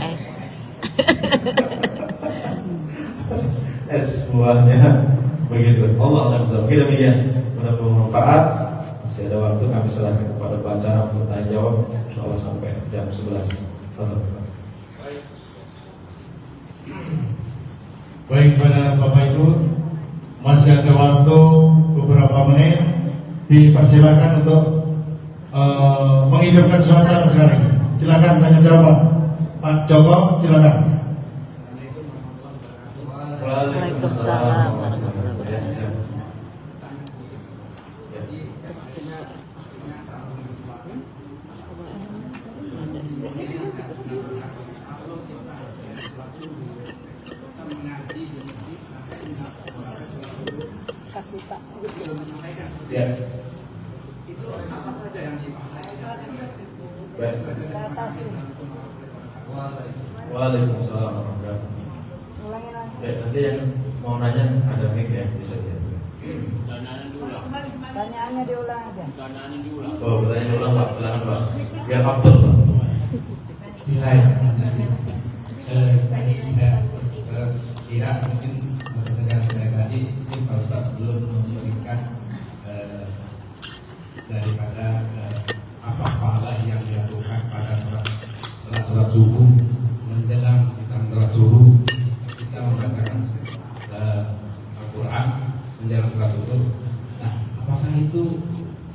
es buahnya begitu. Allah bisa. Oke demikian, mudah bermanfaat. Masih ada waktu, kami serahkan kepada pengacara untuk tanya jawab, insyaallah sampai jam 11. Baik pada Bapak Ibu, masih ada waktu beberapa menit. Dipersilakan untuk menghidupkan suasana sekarang. Silakan tanya jawab. Pak Joko, silakan. Waalaikumsalam warahmatullahi wabarakatuh. Kasih Pak. Ya. Itu apa saja yang Baik. ke atas. Waalaikumsalam warahmatullahi wabarakatuh. Ulangin lagi. Baik, nanti yang mau nanya ada mic ya, bisa ya. Pertanyaannya diulang aja. Oh, pertanyaan ulang Pak, silakan Pak. Biar faktur Pak. Bismillahirrahmanirrahim. Saya kira mungkin pendengar saya tadi ini Pak Ustadz belum memberikan daripada apa pahala yang dilakukan pada setelah sholat subuh menjelang kita sholat subuh kita membacakan Al-Quran menjelang sholat subuh. Nah, apakah itu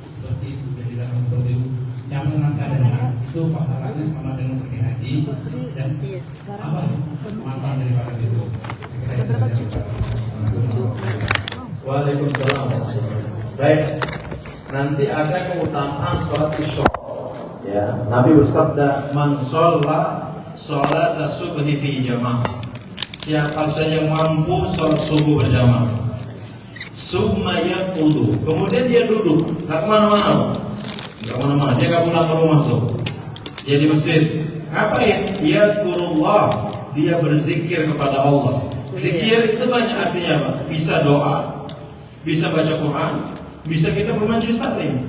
seperti sudah dilakukan seperti itu? Yang pernah saya dengar itu pahalanya sama dengan pergi haji dan apa manfaat daripada itu? Waalaikumsalam. Baik. Nanti ada keutamaan sholat isya. Ya, Nabi bersabda, "Man shalla sholat subhi fi jamaah." Siapa saja yang mampu sholat subuh berjamaah. Summa yaqudu. Kemudian dia duduk, enggak kemana-mana. Enggak kemana-mana, dia enggak pulang ke rumah tuh. Dia di masjid. Ngapain? Yadkurullah. Dia berzikir kepada Allah. Zikir itu banyak artinya Pak. Bisa doa, bisa baca Quran, bisa kita bermajelis taklim,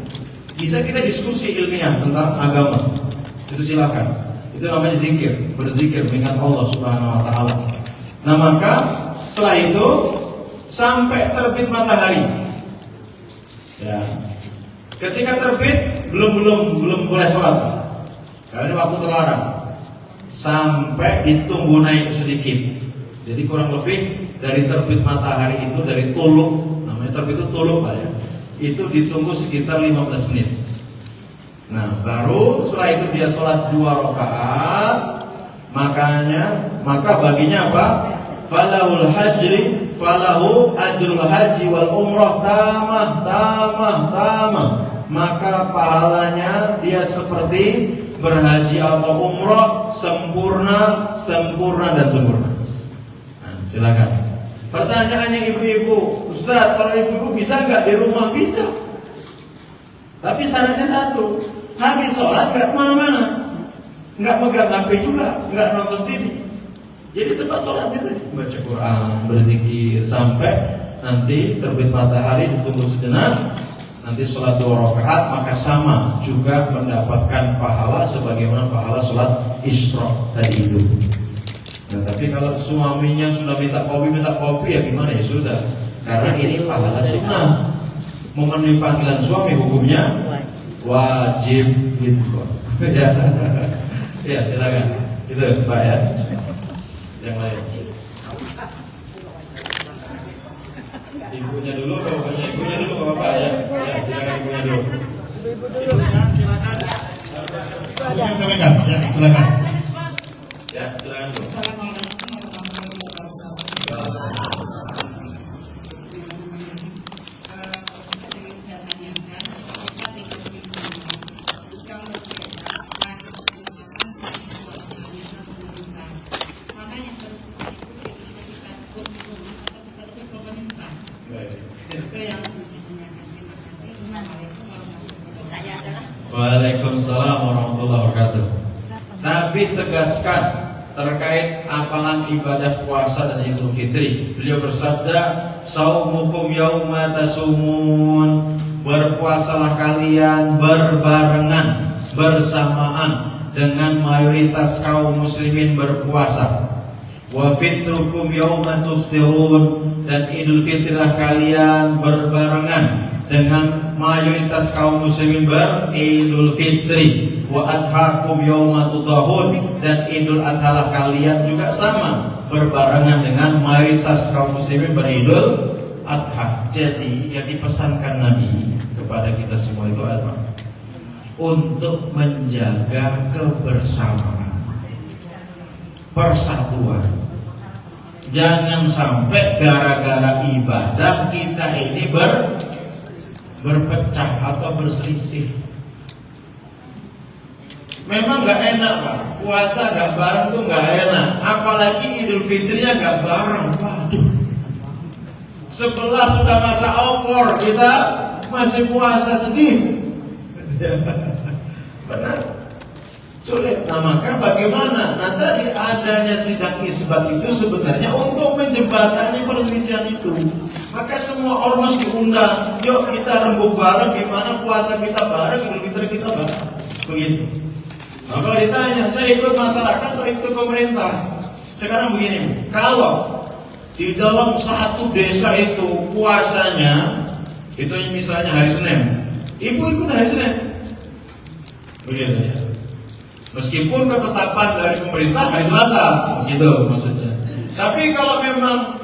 bisa kita diskusi ilmiah tentang agama. Itu silakan. Itu namanya zikir, berzikir mengingat Allah Subhanahu wa taala. Nah, maka setelah itu sampai terbit matahari. Ya. Ketika terbit belum boleh sholat. Karena ini waktu terlarang. Sampai ditunggu naik sedikit. Jadi kurang lebih dari terbit matahari itu, dari tuluk, namanya terbit itu tuluk Pak ya, itu ditunggu sekitar 15 menit. Nah baru setelah itu dia sholat 2 rakaat. Maka baginya apa? Falahu ajrul haji wal umrah tamah. Maka pahalanya dia seperti berhaji atau umrah sempurna. Silakan. Pertanyaannya ibu-ibu, Ustaz, kalau ibu-ibu bisa nggak di rumah? Bisa. Tapi syaratnya satu, habis sholat nggak kemana-mana, nggak megang HP juga, nggak nonton TV. Jadi tempat sholat itu baca Quran, berzikir sampai nanti terbit matahari, ditunggu sejenak, nanti sholat 2 rakaat, maka sama juga mendapatkan pahala sebagaimana pahala sholat Isra tadi itu. Nah, tapi kalau suaminya sudah minta kopi ya gimana ya sudah, karena ini pahala sunnah. Memenuhi panggilan suami hukumnya wajib gitu. Ya, ya silakan. Itu Pak ya. Yang lain. Ibunya dulu, pokoknya ibunya dulu Bapak ya. Ya silakan ibunya dulu. Ibu dulu. Silakan. Ya, silakan. Ya silakan. Waalaikumsalam warahmatullahi wabarakatuh. Nabi tegaskan terkait amalan ibadah puasa dan Idul Fitri. Beliau bersabda, "Saumukum yauma tasumun." Berpuasalah kalian berbarengan, bersamaan dengan mayoritas kaum muslimin berpuasa. Wa fitrukum yauma tuftirun, dan Idul Fitrilah kalian berbarengan dengan mayoritas kaum muslimin beridul fitri. Wa adhakum yauma tudahun, dan Idul Adha kalian juga sama berbarengan dengan mayoritas kaum muslimin beridul adha. Jadi yang dipesankan Nabi kepada kita semua itu adalah untuk menjaga kebersamaan, persatuan. Jangan sampai gara-gara ibadah kita ini berpecah atau berselisih. Memang nggak enak Pak, puasa nggak bareng tuh nggak enak. Apalagi Idul Fitrinya nggak bareng. Waduh, sebelah sudah masa opor, kita masih puasa sedih. Benar, sulit. Nah maka bagaimana? Nah tadi adanya sidang isbat itu sebenarnya untuk menjembatani perselisihan itu. Maka semua ormas diundang, yuk kita rembuk bareng, gimana puasa kita bareng, Idul Fitri kita bareng. Begitu. Nah, kalau ditanya, saya ikut masyarakat atau ikut pemerintah? Sekarang begini, kalau di dalam satu desa itu puasanya, itu misalnya hari Senin, ibu ikut hari Senin. Begitu ya. Meskipun ketetapan dari pemerintah hari Selasa, begitu maksudnya. Tapi kalau memang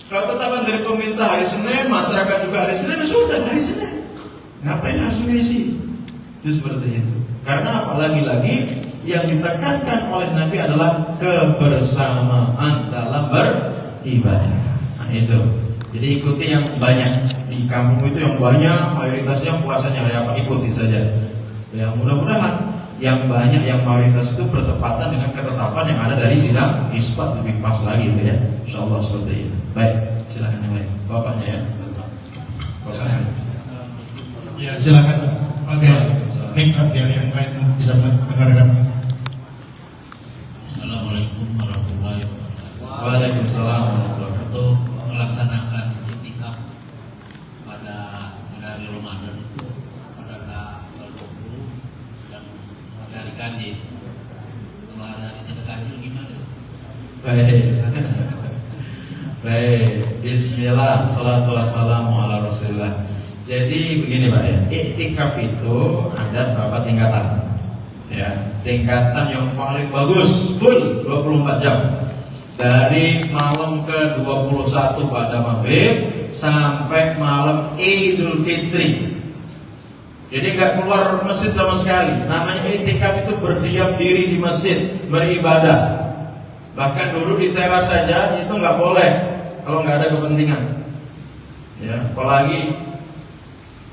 ketetapan dari pemerintah hari Senin, masyarakat juga hari Senin, sudah hari Senin. Ngapain harus mengisi? Itu seperti itu. Karena lagi-lagi yang ditekankan oleh Nabi adalah kebersamaan dalam beribadah. Nah itu. Jadi ikuti yang banyak. Di kampung itu yang banyak, mayoritasnya puasanya hari apa, ikuti saja. Ya mudah-mudahan yang banyak, yang mayoritas itu bertepatan dengan ketetapan yang ada dari sidang isbat, lebih pas lagi gitu ya. Insyaallah seperti itu. Baik, silakan yang lain. Bapaknya ya. Silakan. Ya, silakan. Oke. Nikmat biar yang lain bisa mendengarkan. Assalamualaikum warahmatullahi wabarakatuh. Waalaikumsalam warahmatullahi wabarakatuh. Untuk melaksanakan itikaf pada hari Ramadan itu pada tanggal 20 dan pada hari Ganjil. Kalau hari tidak Ganjil gimana? Baik. Baik. Bismillah. Salatu wassalamu ala Rasulillah. Jadi begini Pak ya, iktikaf itu ada beberapa tingkatan. Ya, tingkatan yang paling bagus full 24 jam. Dari malam ke-21 pada maghrib sampai malam Idul Fitri. Jadi nggak keluar masjid sama sekali. Namanya iktikaf itu berdiam diri di masjid, beribadah. Bahkan duduk di teras saja itu nggak boleh kalau nggak ada kepentingan. Ya, apalagi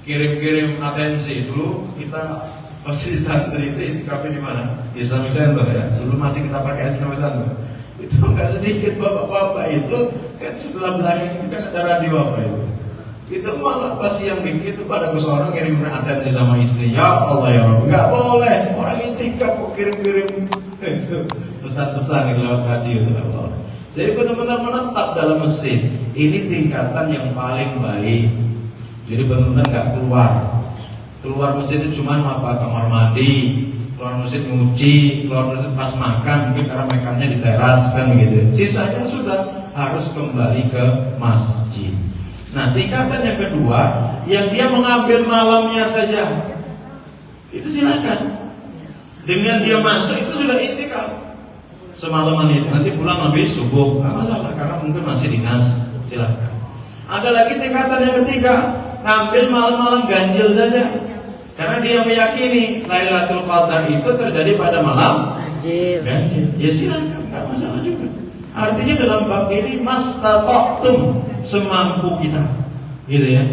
kirim-kirim atensi. Dulu kita masih di santri itu itikafnya di mana? Di Islamic Center ya. Dulu masih kita pakai Islamic Center. Itu nggak sedikit bapak-bapak itu kan sebelah belakang itu kan ada radio apa itu. Itu malah pas yang bikin itu pada seorang kirim atensi sama istri. Ya Allah ya Rabbi, nggak boleh orang intikaf kok kirim-kirim pesan-pesan gitu lewat radio itu nggak boleh. Jadi benar-benar menetap dalam mesin. Ini tingkatan yang paling baik. Jadi benar-benar nggak keluar mesin itu cuma apa kamar mandi, keluar mesin nyuci, keluar mesin pas makan mungkin karena makannya di teras kan begitu. Sisanya sudah harus kembali ke masjid. Nah tingkatan yang kedua yang dia mengambil malamnya saja itu silakan. Dengan dia masuk itu sudah intikaf semalaman itu, nanti pulang habis subuh nggak masalah karena mungkin masih dinas, silakan. Ada lagi tingkatan yang ketiga, ngambil malam-malam ganjil saja karena dia meyakini Lailatul Qadar itu terjadi pada malam ganjil. Ya silakan, nggak masalah juga. Artinya dalam bab ini mastata'tum, semampu kita, gitu ya.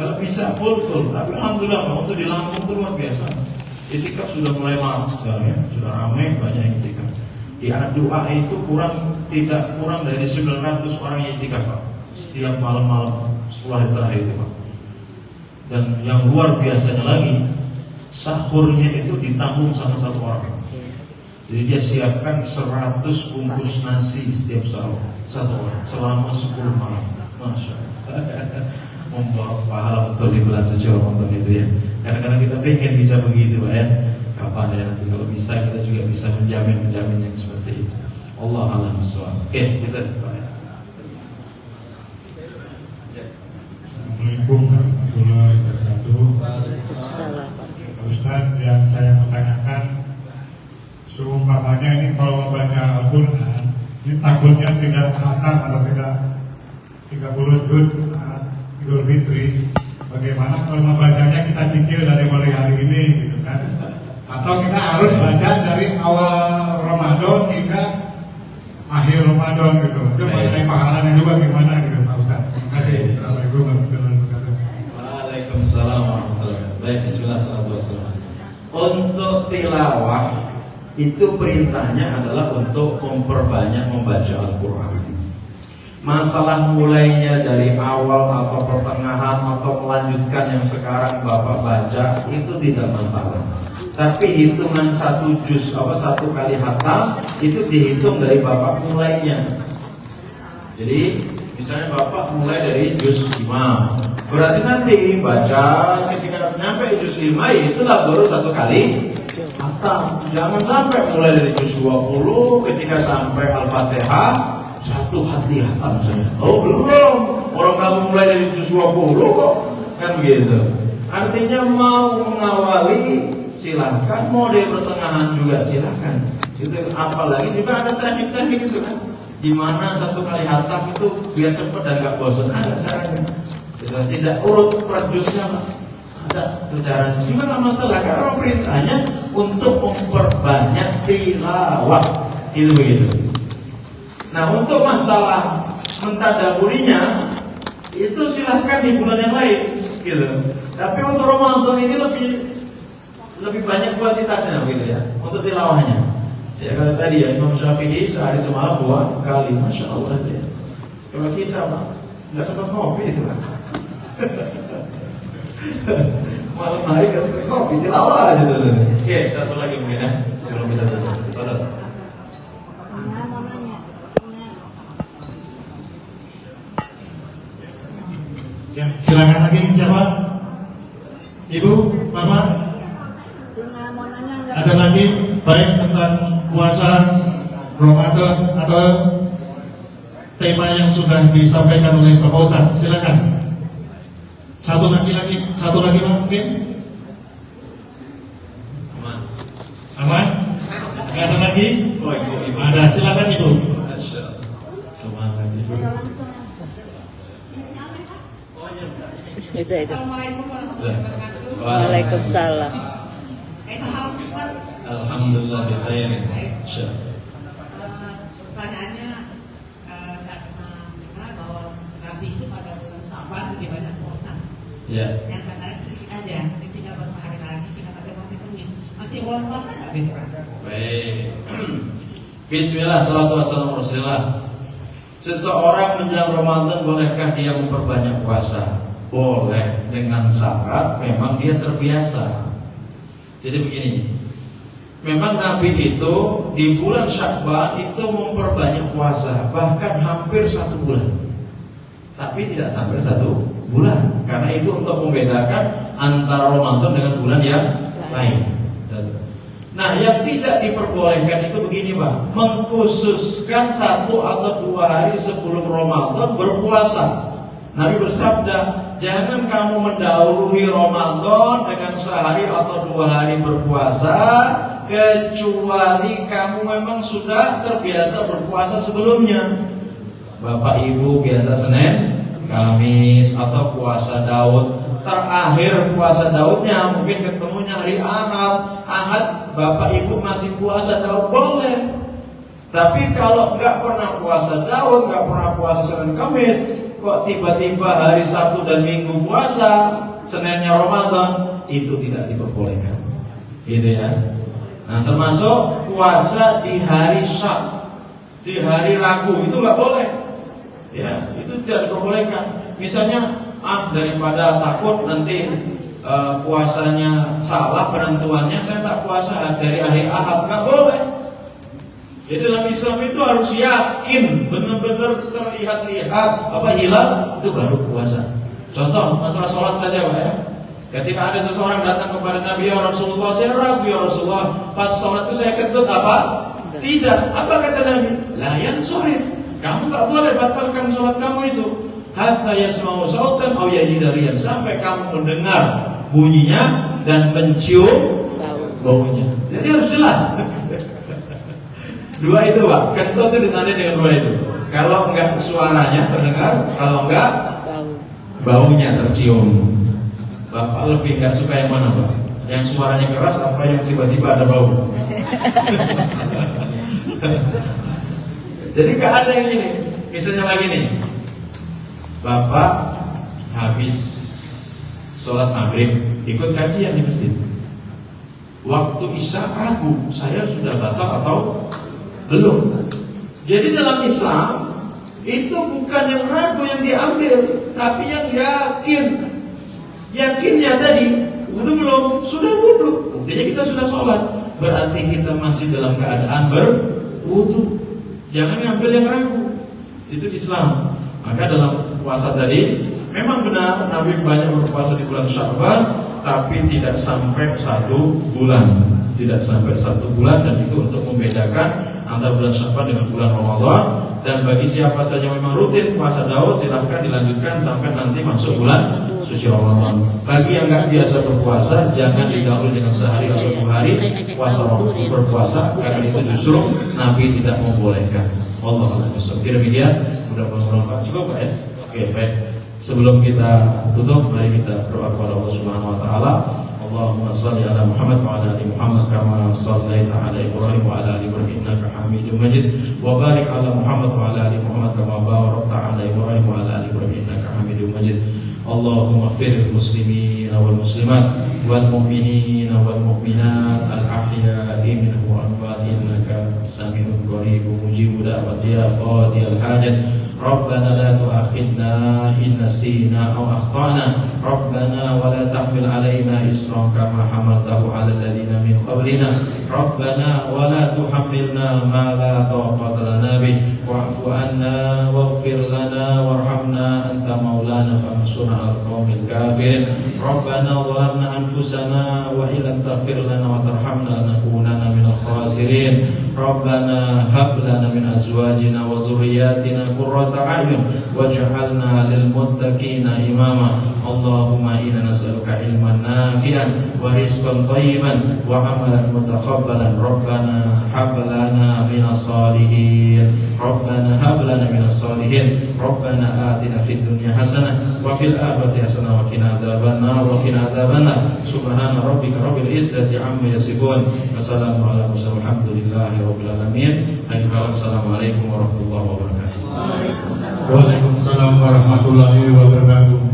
Kalau bisa full, tapi alhamdulillah untuk di Lampung itu luar biasa. Itikaf sudah mulai malam sekarang ya, sudah ramai banyak yang itikaf. Di doa itu tidak kurang dari 900 orang yang itikaf Pak. Setiap malam-malam 10 hari terakhir itu Pak. Dan yang luar biasanya lagi, sahurnya itu ditanggung sama satu orang. Jadi dia siapkan 100 bungkus nasi setiap sahur satu orang selama 10 malam. Masya Allah. Membawa pahala betul di bulan suci Ramadan itu ya. Kadang-kadang kita pengen bisa begitu Pak ya. Kapan ya nanti kalau bisa kita juga bisa menjamin yang seperti itu. Allah a'lam bishawab. Oke, kita Pak ya. Assalamualaikum warahmatullahi wabarakatuh. Waalaikumsalam. Pak Ustaz, yang saya mau tanyakan, seumpamanya ini kalau membaca Al-Quran, ini takutnya tidak khatam atau tidak 30 juz Idul Fitri. Bagaimana kalau membacanya kita cicil dari mulai hari ini, gitu kan? Atau kita harus baca dari awal Ramadan hingga akhir Ramadan gitu. Itu mengenai pahalanya juga gimana gitu Pak Ustaz. Terima kasih. Assalamualaikum warahmatullahi wabarakatuh. Waalaikumsalam warahmatullahi wabarakatuh. Baik, bismillahirrahmanirrahim. Untuk tilawah itu perintahnya adalah untuk memperbanyak membaca Al-Quran. Masalah mulainya dari awal atau pertengahan atau melanjutkan yang sekarang Bapak baca itu tidak masalah. Tapi hitungan satu kali khatam itu dihitung dari Bapak mulainya. Jadi misalnya Bapak mulai dari juz 5, berarti nanti baca ketika sampai juz 5 itulah baru satu kali khatam. Jangan sampai mulai dari juz 20 ketika sampai Al-Fatihah satu hati khatam misalnya. Oh belum, orang kamu mulai dari juz 20 kok, kan begitu. Artinya mau mengawali silahkan, mau dari pertengahan juga silahkan. Itu apalagi juga ada teknik-teknik itu kan, dimana satu kali khatam itu biar cepat dan gak bosan, ada caranya. Tidak urut per juznya ada caranya. Juga gak masalah karena perintahnya untuk memperbanyak tilawah itu begitu. Nah untuk masalah mentadaburinya itu silahkan di bulan yang lain gitu. Tapi untuk Ramadan ini lebih banyak kuantitasnya gitu ya, untuk tilawahnya. Ya kalau tadi ya Imam Syafi'i sehari semalam 2 kali, Masya Allah ya. Kalau kita Pak nggak sempat ngopi itu kan. Malam hari nggak sempat ngopi, tilawah aja dulu. Oke, satu lagi mungkin ya, sebelum kita tutup. Ya, silakan lagi siapa? Ibu, Bapak? Ada lagi baik tentang puasa Ramadan atau tema yang sudah disampaikan oleh Bapak Ustaz? Silakan. Satu lagi mungkin? Aman? Ada lagi? Ada, silakan Ibu. Semangat Ibu. Assalamualaikum warahmatullahi wabarakatuh. Waalaikumsalam. Alhamdulillah bikhair. Pertanyaannya saya pernah dengar bahwa Nabi itu pada bulan Syaban lebih banyak puasa. Ya. Yang saya tarik sedikit aja, tinggal beberapa hari lagi kita pakai kopi Kamis. Masih boleh puasa nggak besok? Baik. Bismillah, salatu wassalamu Rasulillah. Seseorang menjelang Ramadan bolehkah dia memperbanyak puasa? Boleh, dengan syarat memang dia terbiasa. Jadi begini, memang Nabi itu di bulan Sya'ban itu memperbanyak puasa, bahkan hampir 1 bulan. Tapi tidak sampai 1 bulan, karena itu untuk membedakan antara Ramadan dengan bulan yang lain. Nah, yang tidak diperbolehkan itu begini, Pak, mengkhususkan 1 atau 2 hari sebelum Ramadan berpuasa. Nabi bersabda, jangan kamu mendahului Ramadan dengan sehari atau 2 hari berpuasa, kecuali kamu memang sudah terbiasa berpuasa sebelumnya. Bapak Ibu biasa Senin, Kamis, atau puasa Daud. Terakhir puasa Daudnya mungkin ketemunya hari Ahad. Ahad Bapak Ibu masih puasa Daud, boleh. Tapi kalau nggak pernah puasa Daud, nggak pernah puasa Senin Kamis, kok tiba-tiba hari Sabtu dan Minggu puasa, Seninnya Ramadan, itu tidak diperbolehkan. Gitu ya. Nah, termasuk puasa di hari Syak, di hari Rabu, itu nggak boleh. Ya, itu tidak diperbolehkan. Misalnya, daripada takut nanti puasanya salah penentuannya, saya tak puasa dari hari Ahad, nggak boleh. Jadi dalam Islam itu harus yakin, benar-benar terlihat-lihat hilal, itu baru puasa. Contoh masalah sholat saja, Pak ya. Ketika ada seseorang datang kepada Nabi, ya Rasulullah, saya ragu ya Rasulullah, pas sholat itu saya kentut apa? Tidak. Apa kata Nabi? La yansurif. Kamu nggak boleh batalkan sholat kamu itu. Hatta yasma'u sautan aw yajidariyan, sampai kamu mendengar bunyinya dan mencium baunya. Jadi harus jelas. 2 itu, Pak. Kentut itu ditandai dengan 2 itu. Kalau enggak suaranya terdengar, kalau enggak baunya tercium. Bapak lebih enggak suka yang mana, Pak? Yang suaranya keras apa yang tiba-tiba ada bau? Jadi enggak ada yang gini. Misalnya lagi nih, Bapak habis sholat maghrib ikut kajian di masjid. Waktu isya ragu, saya sudah batal atau belum. Jadi dalam Islam itu bukan yang ragu yang diambil, tapi yang yakin. Yakinnya tadi wudu belum, sudah wudu, buktinya kita sudah sholat, berarti kita masih dalam keadaan berwudu. Jangan ngambil yang ragu. Itu Islam. Maka dalam puasa tadi memang benar Nabi banyak berpuasa di bulan Sya'ban, tapi tidak sampai 1 bulan. Tidak sampai 1 bulan, dan itu untuk membedakan antara bulan Sya'ban dengan bulan Ramadan. Dan bagi siapa saja yang memang rutin puasa Daud, silahkan dilanjutkan sampai nanti masuk bulan suci Ramadan. Bagi yang nggak biasa berpuasa, jangan didahului dengan sehari atau 2 hari puasa berpuasa, karena itu justru Nabi tidak membolehkan. Allah SWT. Demikian, mudah-mudahan Pak cukup, Pak ya. Oke, baik. Sebelum kita tutup, mari kita berdoa kepada Allah Subhanahu Wa Taala. Allahumma salli ala Muhammad wa ala ali Muhammad kama shallaita ala Ibrahim wa ala ali Ibrahim innaka Hamidum Majid. Wa barik ala Muhammad wa ala ali Muhammad kama barakta ala Ibrahim wa ala ali Ibrahim innaka Hamidum Majid. Allahumma ighfir muslimin wal muslimat wal mu'minin wal mu'minat al ahya'i minhum wal amwat innaka sami'un qaribun mujibud da'wat ya qadiyal hajat. Rabbana la tu'akhidna in nasina aw akhtana. Rabbana wa la tahmil 'alaina isran kama hamaltahu 'alal ladzina min qablina. Rabbana wa la tuhammilna ma la taqata lana bih wa'fu 'anna waghfir lana warhamna anta maulana fansurna 'alal qaumil kafirin. Rabbana zalamna anfusana wa illam taghfir lana wa tarhamna lanakunanna minal khasirin. Rabbana hab lana min azwajina wa dhurriyyatina qurrata a'yun waj'alna lil muttaqina imama. Allahumma inna nas'aluka ilman nafi'an wa rizqan thayyiban wa 'amalan mutakabbalan. Rabbana hab lana minas salihin. Rabbana hab lana minas salihin. Rabbana atina fid dunya hasanah wa fil akhirati hasanah wa qina adzabannar wa qina adzabannar. Subhana rabbika rabbil izzati amma yasifun. Wassalamu ala mursalin walhamdulillahi rabbil alamin. Assalamualaikum warahmatullahi wabarakatuh. Waalaikumsalam warahmatullahi wabarakatuh.